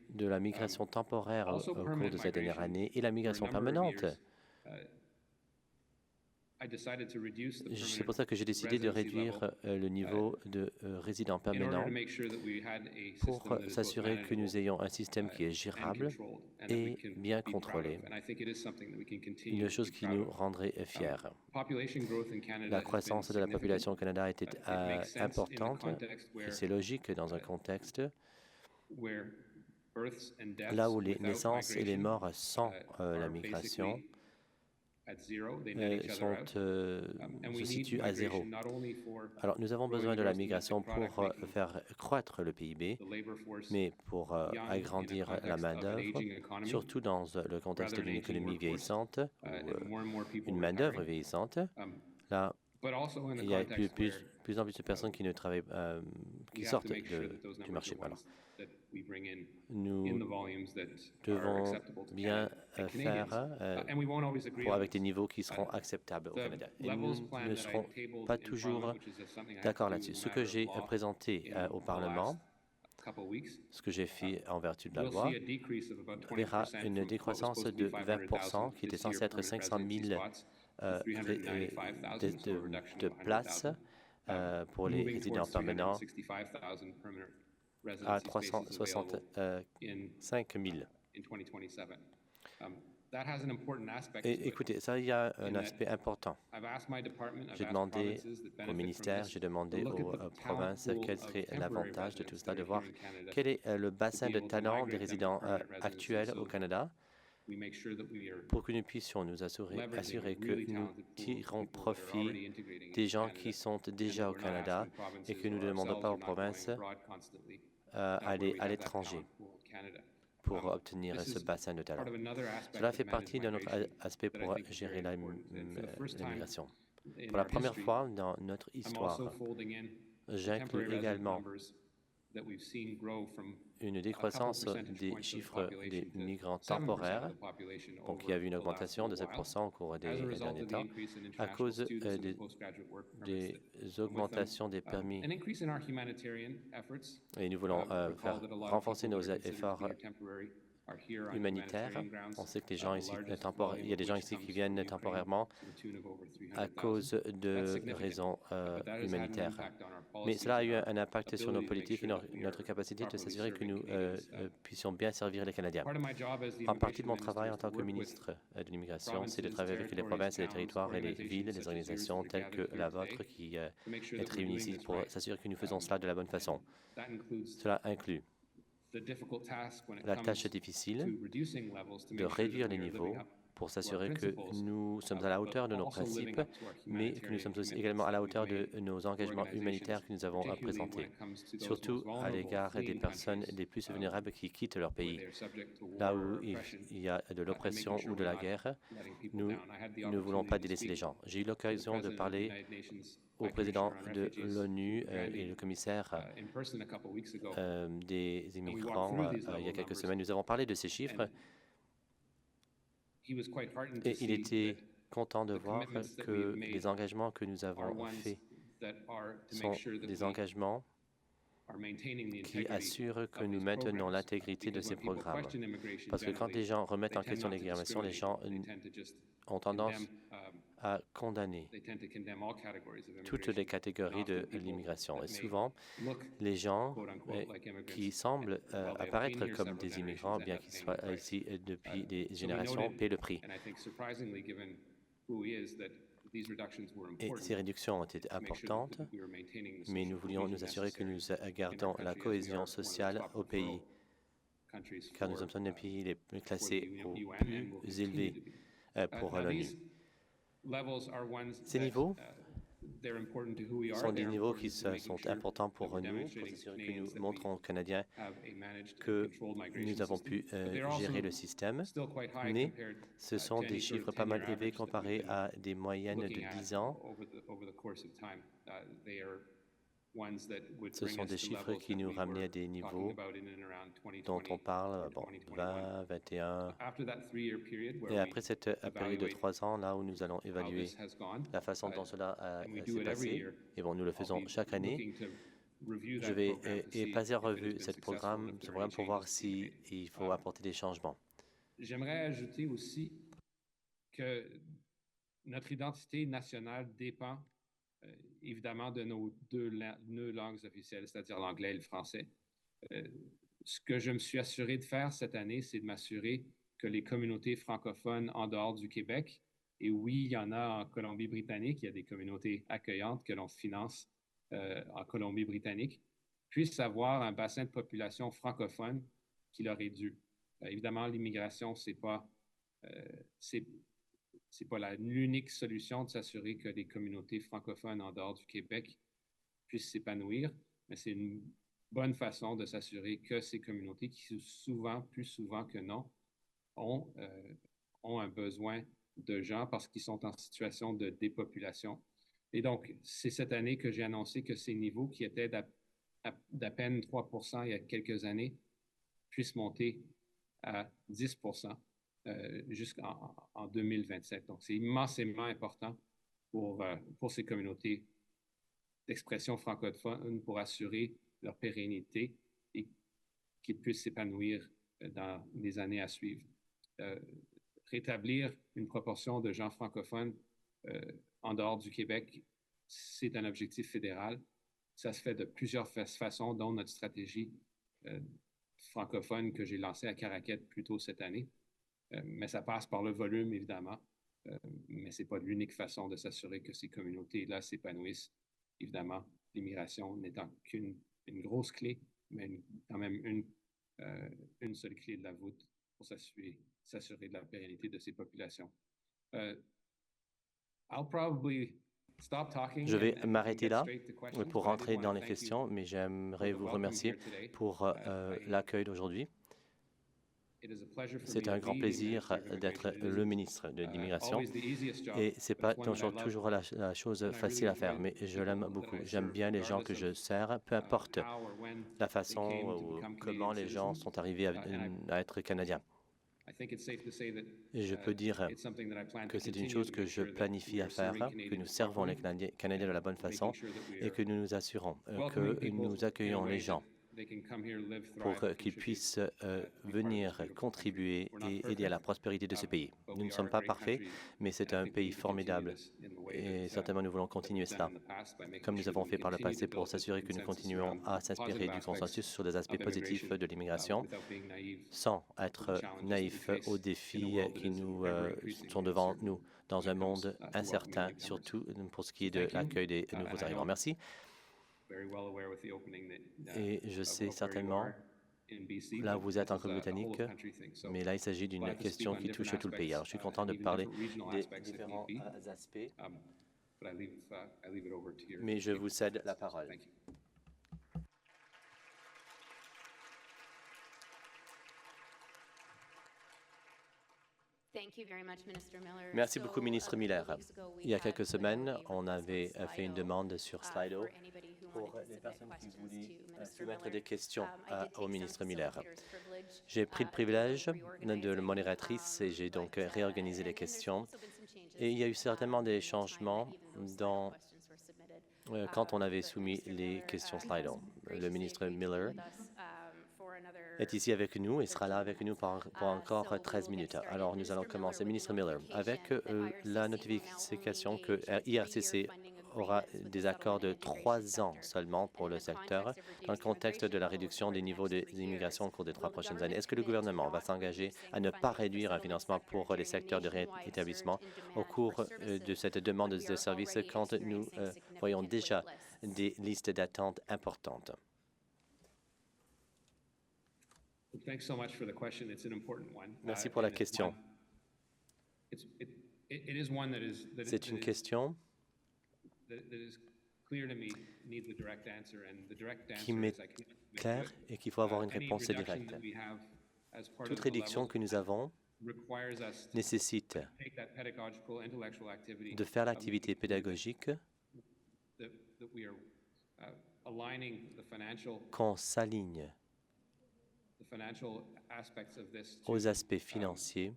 de la migration temporaire au cours de cette dernière année et la migration permanente, c'est pour ça que j'ai décidé de réduire le niveau de résidents permanents pour s'assurer que nous ayons un système qui est gérable et bien contrôlé, une chose qui nous rendrait fiers. La croissance de la population au Canada était importante et c'est logique dans un contexte là où les naissances et les morts sans la migration se situent à zéro. Alors, nous avons besoin de la migration pour faire croître le PIB, mais pour agrandir la main-d'œuvre, surtout dans le contexte d'une économie vieillissante, une main-d'œuvre vieillissante. Là, il y a plus en plus de personnes qui ne travaillent, qui sortent du marché. Alors, nous devons bien faire avec des niveaux qui seront acceptables au Canada. Et nous ne serons pas toujours d'accord là-dessus. Ce que j'ai présenté au Parlement, ce que j'ai fait en vertu de la loi, verra une décroissance de 20% qui était censée être 500 000 de places pour les résidents permanents à 365 000. Et écoutez, ça, il y a un aspect important. J'ai demandé au ministère, j'ai demandé aux provinces quel serait l'avantage de tout cela, de voir quel est le bassin de talent des résidents actuels au Canada, pour que nous puissions nous assurer que nous tirons profit des gens qui sont déjà au Canada et que nous ne demandons pas aux provinces aller à l'étranger pour obtenir ce bassin de talent. Cela fait partie de notre aspect pour gérer l'immigration. Pour la première fois dans notre histoire, j'inclus également une décroissance des chiffres des migrants temporaires, donc il y a eu une augmentation de 7% au cours des derniers temps, à cause des augmentations des permis. Et nous voulons faire renforcer nos efforts humanitaires. On sait que les gens ici, il y a des gens ici qui viennent temporairement à cause de raisons humanitaires. Mais cela a eu un impact sur nos politiques et notre capacité de s'assurer que nous puissions bien servir les Canadiens. En partie de mon travail en tant que ministre de l'Immigration, c'est de travailler avec les provinces et les territoires et les villes, les organisations telles que la vôtre qui est réunie ici pour s'assurer que nous faisons cela de la bonne façon. Cela inclut la tâche difficile de réduire les niveaux pour s'assurer que nous sommes à la hauteur de nos principes, mais que nous sommes aussi également à la hauteur de nos engagements humanitaires que nous avons présentés, surtout à l'égard des personnes les plus vulnérables qui quittent leur pays. Là où il y a de l'oppression ou de la guerre, nous ne voulons pas délaisser les gens. J'ai eu l'occasion de parler au président de l'ONU et le commissaire des immigrants il y a quelques semaines. Nous avons parlé de ces chiffres et il était content de voir que les engagements que nous avons faits sont des engagements qui assurent que nous maintenons l'intégrité de ces programmes. Parce que quand les gens remettent en question l'immigration, les gens ont tendance à condamner toutes les catégories de l'immigration. Et souvent, les gens qui semblent apparaître comme des immigrants, bien qu'ils soient ici depuis des générations, paient le prix. Et ces réductions ont été importantes, mais nous voulions nous assurer que nous gardons la cohésion sociale au pays, car nous sommes un des pays les plus classés aux plus élevés pour l'ONU. Ces niveaux sont des niveaux qui sont importants pour nous, pour s'assurer que nous montrons aux Canadiens que nous avons pu gérer le système, mais ce sont des chiffres pas mal élevés comparés à des moyennes de 10 ans. Ce sont des chiffres qui nous ramenaient à des niveaux dont on parle, 20, 21. Et après cette période de 3 ans, là où nous allons évaluer la façon dont cela s'est passé, et bon, nous le faisons chaque année, je vais passer en revue ce programme pour voir s'il faut apporter des changements. J'aimerais ajouter aussi que notre identité nationale dépend évidemment de nos deux langues officielles, c'est-à-dire l'anglais et le français. Ce que je me suis assuré de faire cette année, c'est de m'assurer que les communautés francophones en dehors du Québec, et oui, il y en a en Colombie-Britannique, il y a des communautés accueillantes que l'on finance en Colombie-Britannique, puissent avoir un bassin de population francophone qui leur est dû. Évidemment, l'immigration, c'est pas l'unique solution de s'assurer que les communautés francophones en dehors du Québec puissent s'épanouir, mais c'est une bonne façon de s'assurer que ces communautés, qui souvent, plus souvent que non, ont un besoin de gens parce qu'ils sont en situation de dépopulation. Et donc, c'est cette année que j'ai annoncé que ces niveaux qui étaient d'à peine 3% il y a quelques années puissent monter à 10%. Jusqu'en 2027. Donc, c'est immensément important pour ces communautés d'expression francophone pour assurer leur pérennité et qu'ils puissent s'épanouir dans les années à suivre. Rétablir une proportion de gens francophones en dehors du Québec, c'est un objectif fédéral. Ça se fait de plusieurs façons, dont notre stratégie francophone que j'ai lancée à Caraquette plus tôt cette année. Mais ça passe par le volume, évidemment. Mais ce n'est pas l'unique façon de s'assurer que ces communautés-là s'épanouissent. Évidemment, l'immigration n'étant qu'une grosse clé, mais quand même une seule clé de la voûte pour s'assurer de la pérennité de ces populations. Je vais m'arrêter là pour rentrer dans les questions, mais j'aimerais vous remercier pour l'accueil d'aujourd'hui. C'est un grand plaisir d'être le ministre de l'immigration et ce n'est pas toujours la chose facile à faire, mais je l'aime beaucoup. J'aime bien les gens que je sers, peu importe la façon ou comment les gens sont arrivés à être Canadiens. Et je peux dire que c'est une chose que je planifie à faire, que nous servons les Canadiens de la bonne façon et que nous nous assurons que nous accueillons les gens pour qu'ils puissent venir contribuer et aider à la prospérité de ce pays. Nous ne sommes pas parfaits, mais c'est un pays formidable et certainement nous voulons continuer cela, comme nous avons fait par le passé pour s'assurer que nous continuons à s'inspirer du consensus sur des aspects positifs de l'immigration sans être naïfs aux défis qui nous sont devant nous dans un monde incertain, surtout pour ce qui est de l'accueil des nouveaux arrivants. Merci. Et je sais certainement, là vous êtes en Colombie-Britannique, mais là il s'agit d'une question qui touche tout le pays. Alors je suis content de parler des différents aspects, mais je vous cède la parole. Merci beaucoup, ministre Miller. Il y a quelques semaines, on avait fait une demande sur Slido pour les personnes qui voulaient soumettre des questions au ministre Miller. J'ai pris le privilège de la modératrice et j'ai donc réorganisé les questions. Et il y a eu certainement des changements quand on avait soumis les questions Slido. Le ministre Miller est ici avec nous et sera là avec nous pour encore 13 minutes. Alors, nous allons commencer. Ministre Miller, avec la notification que IRCC aura des accords de 3 ans seulement pour le secteur dans le contexte de la réduction des niveaux d'immigration au cours des 3 prochaines années, est-ce que le gouvernement va s'engager à ne pas réduire un financement pour les secteurs de réétablissement au cours de cette demande de services quand nous voyons déjà des listes d'attente importantes? Merci pour la question. C'est une question qui m'est claire et qu'il faut avoir une réponse directe. Toute réduction que nous avons nécessite de faire l'activité pédagogique, qu'on s'aligne aux aspects financiers,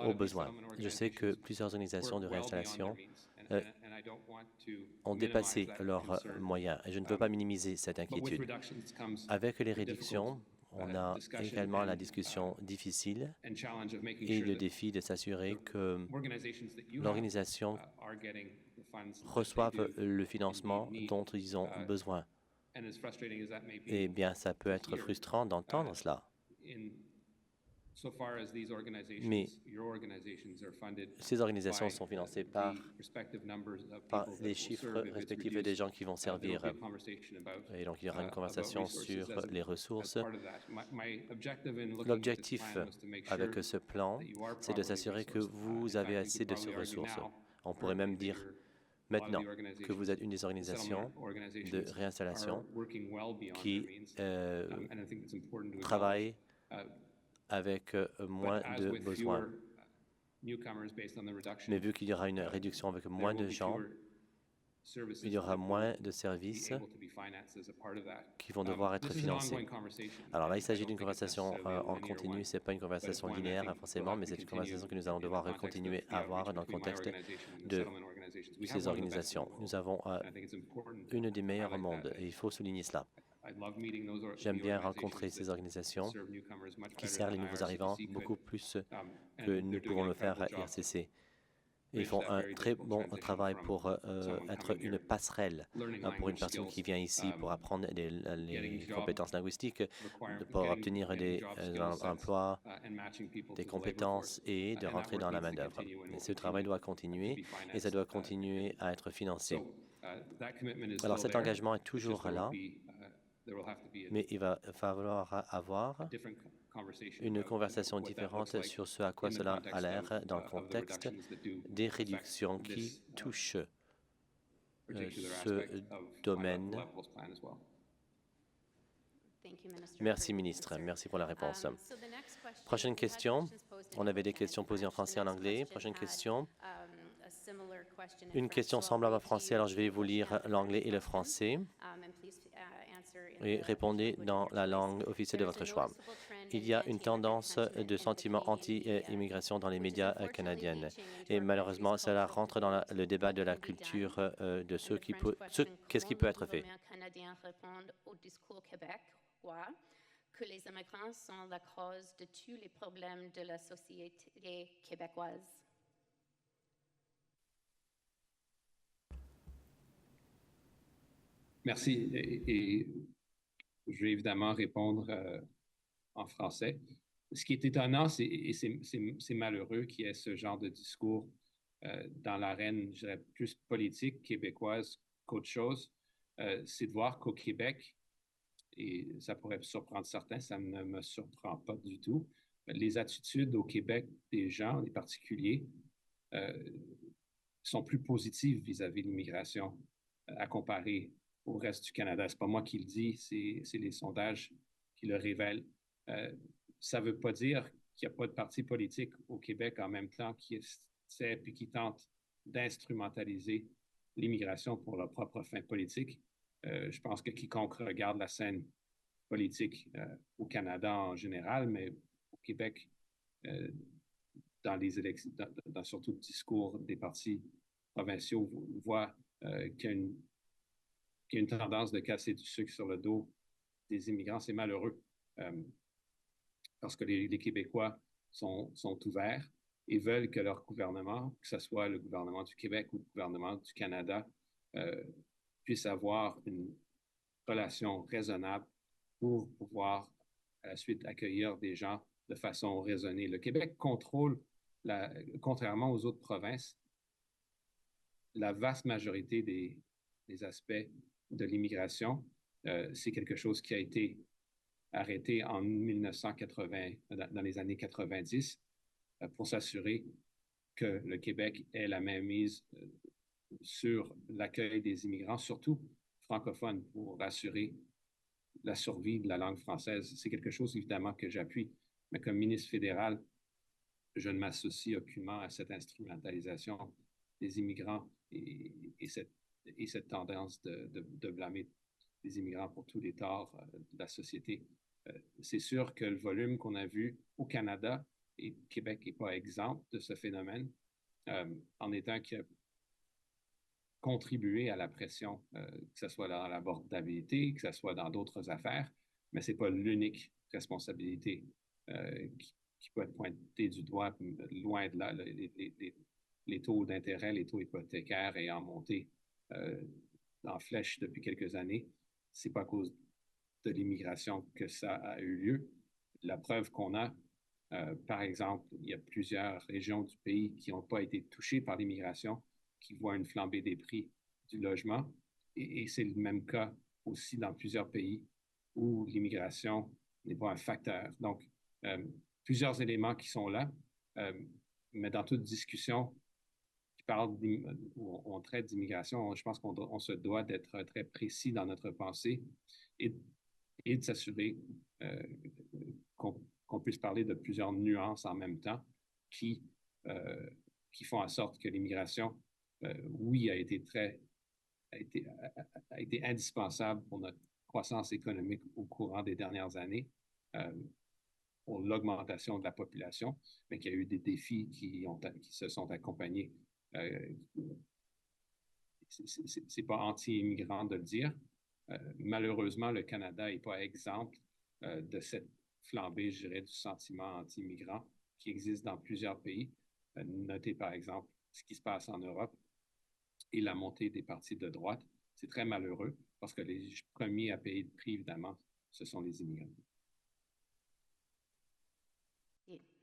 aux besoins. Je sais que plusieurs organisations de réinstallation ont dépassé leurs moyens et je ne veux pas minimiser cette inquiétude. Avec les réductions, on a également la discussion difficile et le défi de s'assurer que l'organisation reçoive le financement dont ils ont besoin. Eh bien, ça peut être frustrant d'entendre cela. Mais ces organisations sont financées par les chiffres respectifs des gens qui vont servir. Et donc, il y aura une conversation sur les ressources. L'objectif avec ce plan, c'est de s'assurer que vous avez assez de ces ressources. On pourrait même dire maintenant que vous êtes une des organisations de réinstallation qui travaille avec moins de besoins. Mais vu qu'il y aura une réduction avec moins de gens, il y aura moins de services qui vont devoir être financés. Alors là, il s'agit d'une conversation en continu. Ce n'est pas une conversation linéaire forcément, mais c'est une conversation que nous allons devoir continuer à avoir dans le contexte de ces organisations. Nous avons une des meilleures au monde et il faut souligner cela. J'aime bien rencontrer ces organisations qui servent les nouveaux arrivants beaucoup plus que nous pouvons le faire à IRCC. Ils font un très bon travail pour être une passerelle pour une personne qui vient ici pour apprendre les compétences linguistiques, pour obtenir des emplois, des compétences et de rentrer dans la main-d'œuvre. Ce travail doit continuer et ça doit continuer à être financé. Alors cet engagement est toujours là, mais il va falloir avoir une conversation différente sur ce à quoi cela a l'air dans le contexte des réductions qui touchent ce domaine Merci, ministre. Merci pour la réponse. Prochaine question. On avait des questions posées en français et en anglais. Prochaine question. Une question semblable en français, alors je vais vous lire l'anglais et le français. Et répondez dans la langue officielle de votre choix. Il y a une tendance de sentiment anti-immigration dans les médias canadiens. Et malheureusement, cela rentre dans le débat de la culture de qu'est-ce qui peut être fait. Que les immigrants sont la cause de tous les problèmes de la société québécoise. Merci. Et je vais évidemment répondre en français. Ce qui est étonnant, et c'est malheureux qu'il y ait ce genre de discours dans l'arène, je dirais, plus politique québécoise qu'autre chose, c'est de voir qu'au Québec, et ça pourrait surprendre certains, ça ne me surprend pas du tout, les attitudes au Québec des gens, des particuliers, sont plus positives vis-à-vis de l'immigration à comparer au reste du Canada. Ce n'est pas moi qui le dis, c'est les sondages qui le révèlent. Ça ne veut pas dire qu'il n'y a pas de parti politique au Québec en même temps qui essaie puis qui tente d'instrumentaliser l'immigration pour leur propre fin politique. Je pense que quiconque regarde la scène politique au Canada en général, mais au Québec, dans les élections, dans surtout le discours des partis provinciaux, voit qu'il y a une tendance de casser du sucre sur le dos des immigrants. C'est malheureux parce que les Québécois sont ouverts et veulent que leur gouvernement, que ce soit le gouvernement du Québec ou le gouvernement du Canada, puisse avoir une relation raisonnable pour pouvoir à la suite accueillir des gens de façon raisonnée. Le Québec contrôle, contrairement aux autres provinces, la vaste majorité des aspects de l'immigration. C'est quelque chose qui a été arrêté en 1980, dans les années 90, pour s'assurer que le Québec ait la mainmise sur l'accueil des immigrants, surtout francophones, pour assurer la survie de la langue française. C'est quelque chose, évidemment, que j'appuie, mais comme ministre fédéral, je ne m'associe aucunement à cette instrumentalisation des immigrants et cette tendance de blâmer les immigrants pour tous les torts de la société. C'est sûr que le volume qu'on a vu au Canada, et Québec n'est pas exempt de ce phénomène, en étant qui a contribué à la pression, que ce soit dans l'abordabilité, que ce soit dans d'autres affaires, mais ce n'est pas l'unique responsabilité qui peut être pointée du doigt, loin de là. Les taux d'intérêt, les taux hypothécaires ayant monté en flèche depuis quelques années, ce n'est pas à cause de l'immigration que ça a eu lieu. La preuve qu'on a, par exemple, il y a plusieurs régions du pays qui n'ont pas été touchées par l'immigration, qui voient une flambée des prix du logement. Et c'est le même cas aussi dans plusieurs pays où l'immigration n'est pas un facteur. Donc, plusieurs éléments qui sont là, mais dans toute discussion qui parle où on traite d'immigration, je pense qu'on se doit d'être très précis dans notre pensée et de s'assurer qu'on puisse parler de plusieurs nuances en même temps qui font en sorte que l'immigration, oui, a été indispensable pour notre croissance économique au courant des dernières années, pour l'augmentation de la population, mais qu'il y a eu des défis qui se sont accompagnés. C'est pas anti-immigrant de le dire. Malheureusement, le Canada n'est pas exempt de cette flambée, je dirais, du sentiment anti-immigrant qui existe dans plusieurs pays. Notez par exemple ce qui se passe en Europe et la montée des partis de droite. C'est très malheureux parce que les premiers à payer le prix, évidemment, ce sont les immigrants.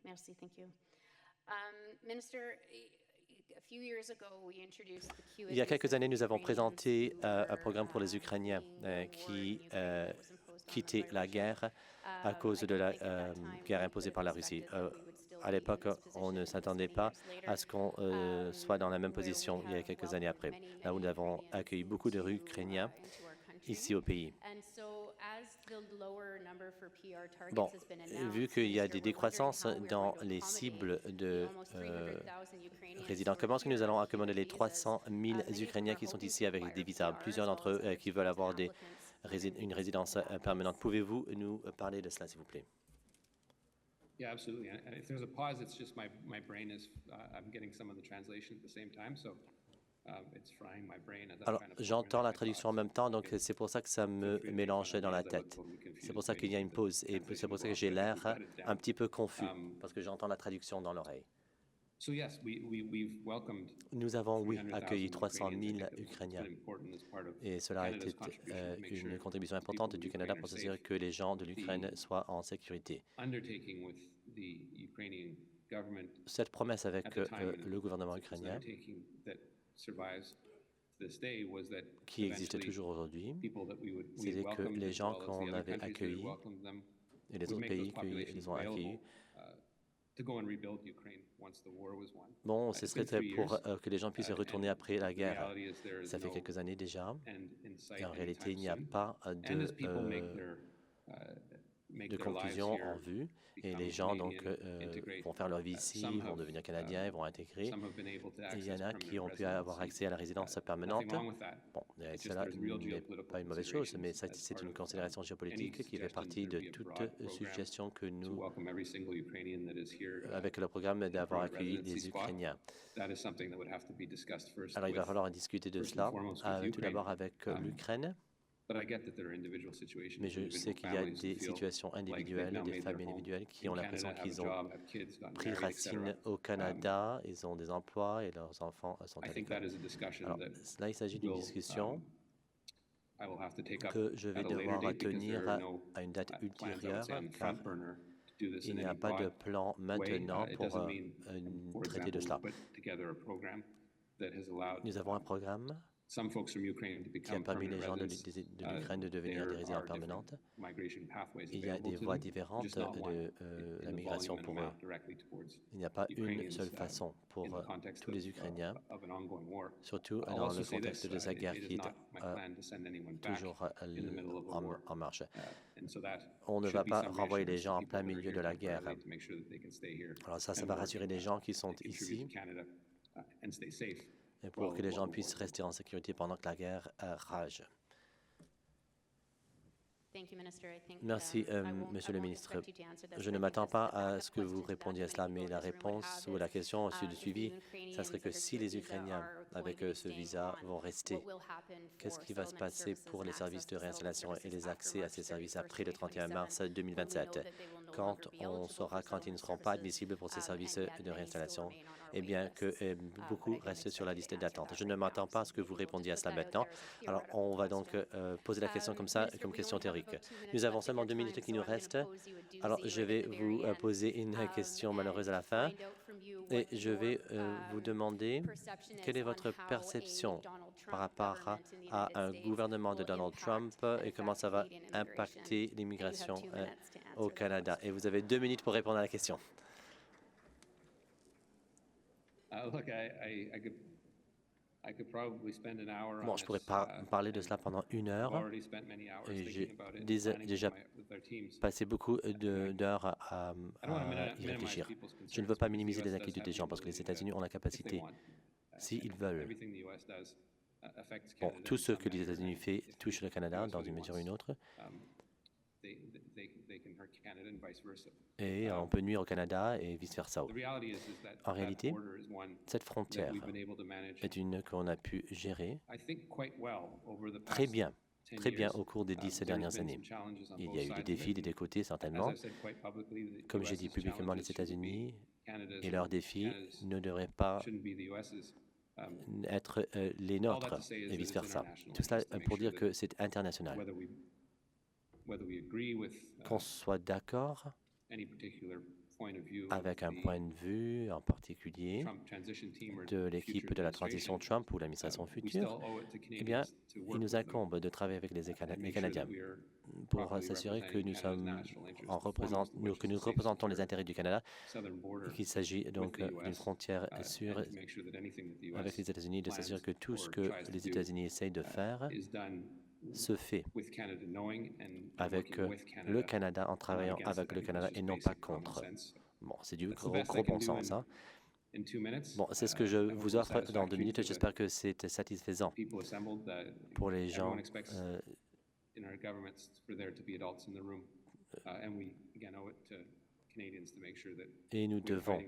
Merci, thank you. Minister, il y a quelques années, nous avons présenté un programme pour les Ukrainiens qui quittaient la guerre à cause de la guerre imposée par la Russie. À l'époque, on ne s'attendait pas à ce qu'on soit dans la même position il y a quelques années après. Là où nous avons accueilli beaucoup de Ukrainiens ici au pays. Bon, vu qu'il y a des décroissances dans les cibles de résidents, comment est-ce que nous allons accommoder les 300 000 Ukrainiens qui sont ici avec des visas, plusieurs d'entre eux qui veulent avoir une résidence permanente? Pouvez-vous nous parler de cela, s'il vous plaît? Yeah, absolutely. And if there's a pause, it's just my brain is, I'm getting some of the translation at the same time, so it's frying my brain. Alors, j'entends la traduction en même temps, donc c'est pour ça que ça me mélange dans la tête. C'est pour ça qu'il y a une pause et c'est pour ça que j'ai l'air un petit peu confus, parce que j'entends la traduction dans l'oreille. Nous avons, oui, accueilli 300 000 Ukrainiens et cela a été une contribution importante du Canada pour s'assurer que les gens de l'Ukraine soient en sécurité. Cette promesse avec le gouvernement ukrainien, qui existe toujours aujourd'hui, c'était que les gens qu'on avait accueillis et les autres pays qui les ont accueillis, bon, ce serait pour que les gens puissent retourner après la guerre. Ça fait quelques années déjà, et en réalité, il n'y a pas de conclusion en vue. Et les gens donc vont faire leur vie ici, vont devenir Canadiens, ils vont intégrer. Et il y en a qui ont pu avoir accès à la résidence permanente. Bon, cela n'est pas une mauvaise chose, mais c'est une considération géopolitique qui fait partie de toute suggestion que nous, avec le programme d'avoir accueilli des Ukrainiens. Alors il va falloir discuter de cela, tout d'abord avec l'Ukraine. Mais je sais qu'il y a des situations individuelles, des familles individuelles qui ont l'impression qu'ils ont pris racine au Canada, ils ont des emplois et leurs enfants sont à l'école. Alors, là, il s'agit d'une discussion que je vais devoir tenir à une date ultérieure, car il n'y a pas de plan maintenant pour traiter de cela. Nous avons un programme qui a permis les gens de l'Ukraine de devenir des résidents permanentes. Il y a des voies différentes de la migration pour eux. Il n'y a pas une seule façon pour tous les Ukrainiens, surtout dans le contexte de sa guerre qui est toujours en marche. On ne va pas renvoyer les gens en plein milieu de la guerre. Alors ça va rassurer les gens qui sont ici et pour que les gens puissent rester en sécurité pendant que la guerre rage. Merci, Monsieur le ministre. Je ne m'attends pas à ce que vous répondiez à cela, mais la réponse ou la question de suivi, ça serait que si les Ukrainiens avec ce visa vont rester, qu'est-ce qui va se passer pour les services de réinstallation et les accès à ces services après le 31 mars 2027, quand on saura quand ils ne seront pas admissibles pour ces services de réinstallation, et bien que beaucoup restent sur la liste d'attente. Je ne m'attends pas à ce que vous répondiez à cela maintenant. Alors, on va donc poser la question comme ça, comme question théorique. Nous avons seulement 2 minutes qui nous restent. Alors, je vais vous poser une question malheureuse à la fin. Et je vais vous demander quelle est votre perception par rapport à un gouvernement de Donald Trump et comment ça va impacter l'immigration au Canada. Et vous avez 2 minutes pour répondre à la question. Bon, je pourrais parler de cela pendant 1 heure. J'ai déjà passé beaucoup d'heures à y réfléchir. Je ne veux pas minimiser les inquiétudes des gens parce que les États-Unis ont la capacité, s'ils veulent. Bon, tout ce que les États-Unis font touche le Canada dans une mesure ou une autre. Et on peut nuire au Canada et vice-versa. En réalité, cette frontière est une qu'on a pu gérer très bien au cours des 10 dernières années. Il y a eu des défis des deux côtés, certainement. Comme j'ai dit publiquement, les États-Unis et leurs défis ne devraient pas être les nôtres et vice-versa. Tout cela pour dire que c'est international. Qu'on soit d'accord avec un point de vue en particulier de l'équipe de la transition Trump ou l'administration future, eh bien, il nous incombe de travailler avec les Canadiens pour s'assurer que nous représentons les intérêts du Canada, qu'il s'agit donc d'une frontière sûre avec les États-Unis, de s'assurer que tout ce que les États-Unis essayent de faire se fait avec le Canada, en travaillant avec le Canada et non pas contre. Bon, c'est du gros bon sens, hein? Bon, c'est ce que je vous offre dans 2 minutes et j'espère que c'est satisfaisant pour les gens. Et nous devons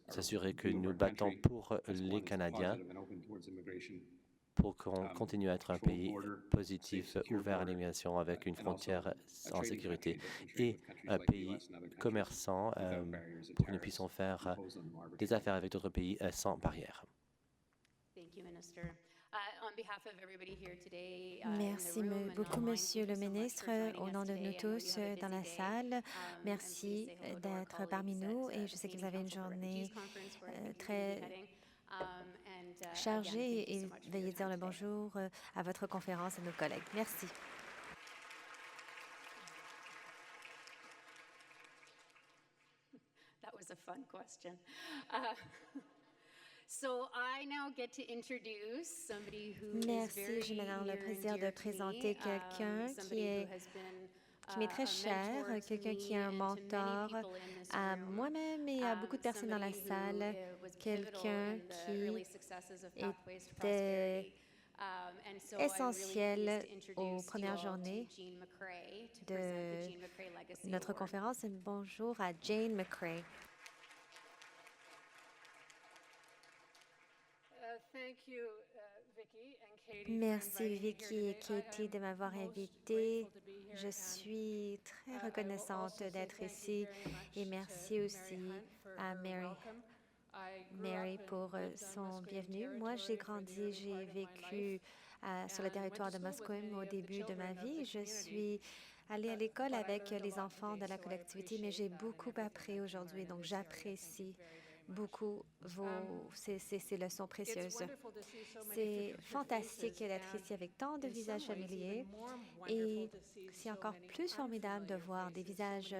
s'assurer que nous battons pour les Canadiens pour qu'on continue à être un pays positif, ouvert à l'immigration, avec une frontière en sécurité et un pays commerçant pour que nous puissions faire des affaires avec d'autres pays sans barrière. Merci beaucoup, Monsieur le ministre. Au nom de nous tous dans la salle, merci d'être parmi nous et je sais que vous avez une journée très chargée et veuillez dire le bonjour à votre conférence et nos collègues. Merci. That was a fun question. Merci. J'ai maintenant le plaisir de présenter quelqu'un qui m'est très cher, quelqu'un qui est un mentor à moi-même et à beaucoup de personnes dans la salle, quelqu'un qui était essentiel aux premières journées de notre conférence. Bonjour à Jane McCray. Merci Vicky et Katie de m'avoir invitée. Je suis très reconnaissante d'être ici et merci aussi à Mary pour son bienvenue. Moi, j'ai grandi, j'ai vécu sur le territoire de Musqueam au début de ma vie. Je suis allée à l'école avec les enfants de la collectivité, mais j'ai beaucoup appris aujourd'hui, donc j'apprécie beaucoup ces leçons précieuses. C'est fantastique d'être ici avec tant de visages familiers et c'est encore plus formidable de voir des visages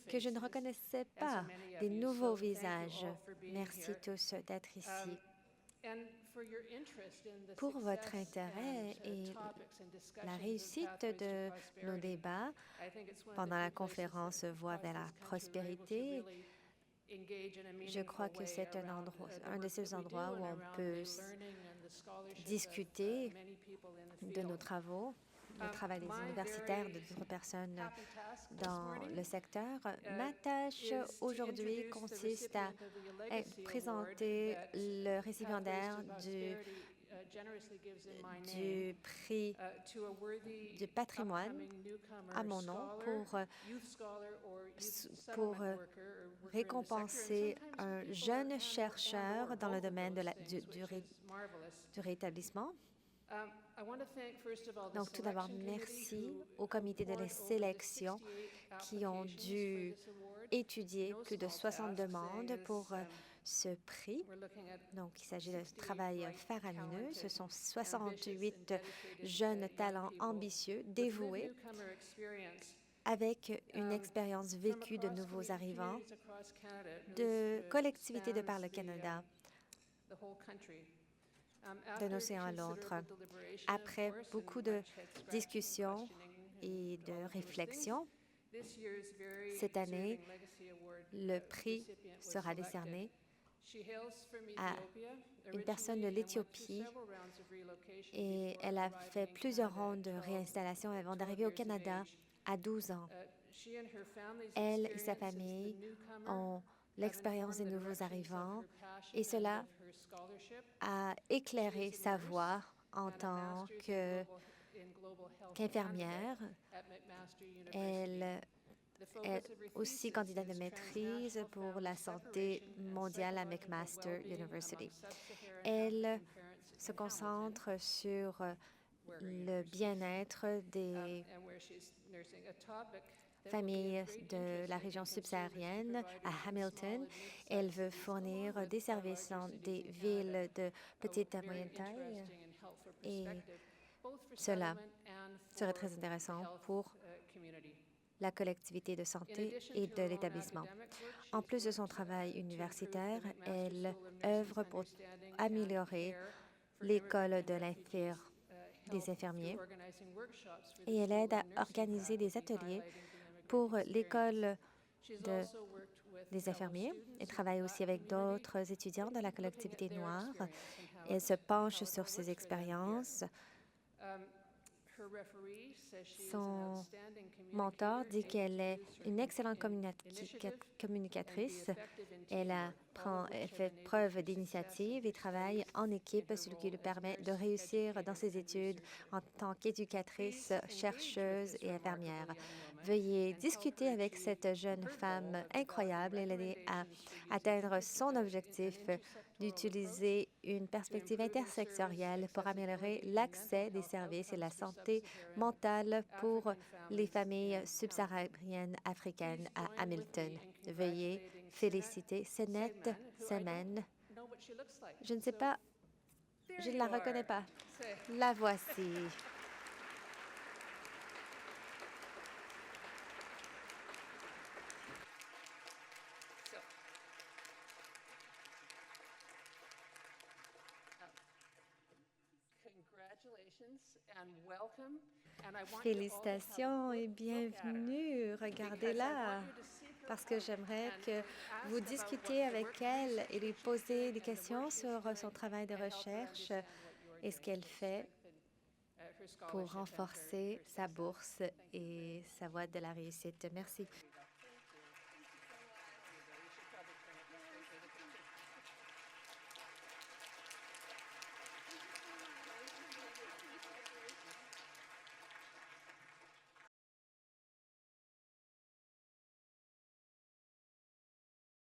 que je ne reconnaissais pas, des nouveaux visages. Merci tous d'être ici. Pour votre intérêt et la réussite de nos débats pendant la conférence Voix vers la prospérité, je crois que c'est un de ces endroits où on peut discuter de nos travaux, le travail des universitaires, d'autres personnes dans le secteur. Ma tâche aujourd'hui consiste à présenter le récipiendaire du prix du patrimoine à mon nom pour récompenser un jeune chercheur dans le domaine du rétablissement. Donc, tout d'abord, merci au comité de la sélection qui ont dû étudier plus de 60 demandes pour ce prix. Donc, il s'agit de travail faramineux. Ce sont 68 jeunes talents ambitieux, dévoués, avec une expérience vécue de nouveaux arrivants, de collectivités de par le Canada, d'un océan à l'autre. Après beaucoup de discussions et de réflexions, cette année, le prix sera décerné à une personne de l'Éthiopie et elle a fait plusieurs rondes de réinstallation avant d'arriver au Canada à 12 ans. Elle et sa famille ont l'expérience des nouveaux arrivants et cela a éclairé sa voie en tant qu'infirmière. Elle est aussi candidate de maîtrise pour la santé mondiale à McMaster University. Elle se concentre sur le bien-être des familles de la région subsaharienne à Hamilton. Elle veut fournir des services dans des villes de petite à moyenne taille et cela serait très intéressant pour la collectivité de santé et de l'établissement. En plus de son travail universitaire, elle œuvre pour améliorer l'école de des infirmiers et elle aide à organiser des ateliers pour l'école des infirmiers. Elle travaille aussi avec d'autres étudiants de la collectivité noire. Elle se penche sur ses expériences. Son mentor dit qu'elle est une excellente communicatrice. Elle fait preuve d'initiative et travaille en équipe, ce qui lui permet de réussir dans ses études en tant qu'éducatrice, chercheuse et infirmière. Veuillez discuter avec cette jeune femme incroyable et l'aider à atteindre son objectif d'utiliser une perspective intersectorielle pour améliorer l'accès des services et la santé mentale pour les familles subsahariennes africaines à Hamilton. Veuillez féliciter Senette Semen. Je ne sais pas, je ne la reconnais pas. La voici. Félicitations et bienvenue. Regardez-la, parce que j'aimerais que vous discutiez avec elle et lui posiez des questions sur son travail de recherche et ce qu'elle fait pour renforcer sa bourse et sa voie de la réussite. Merci.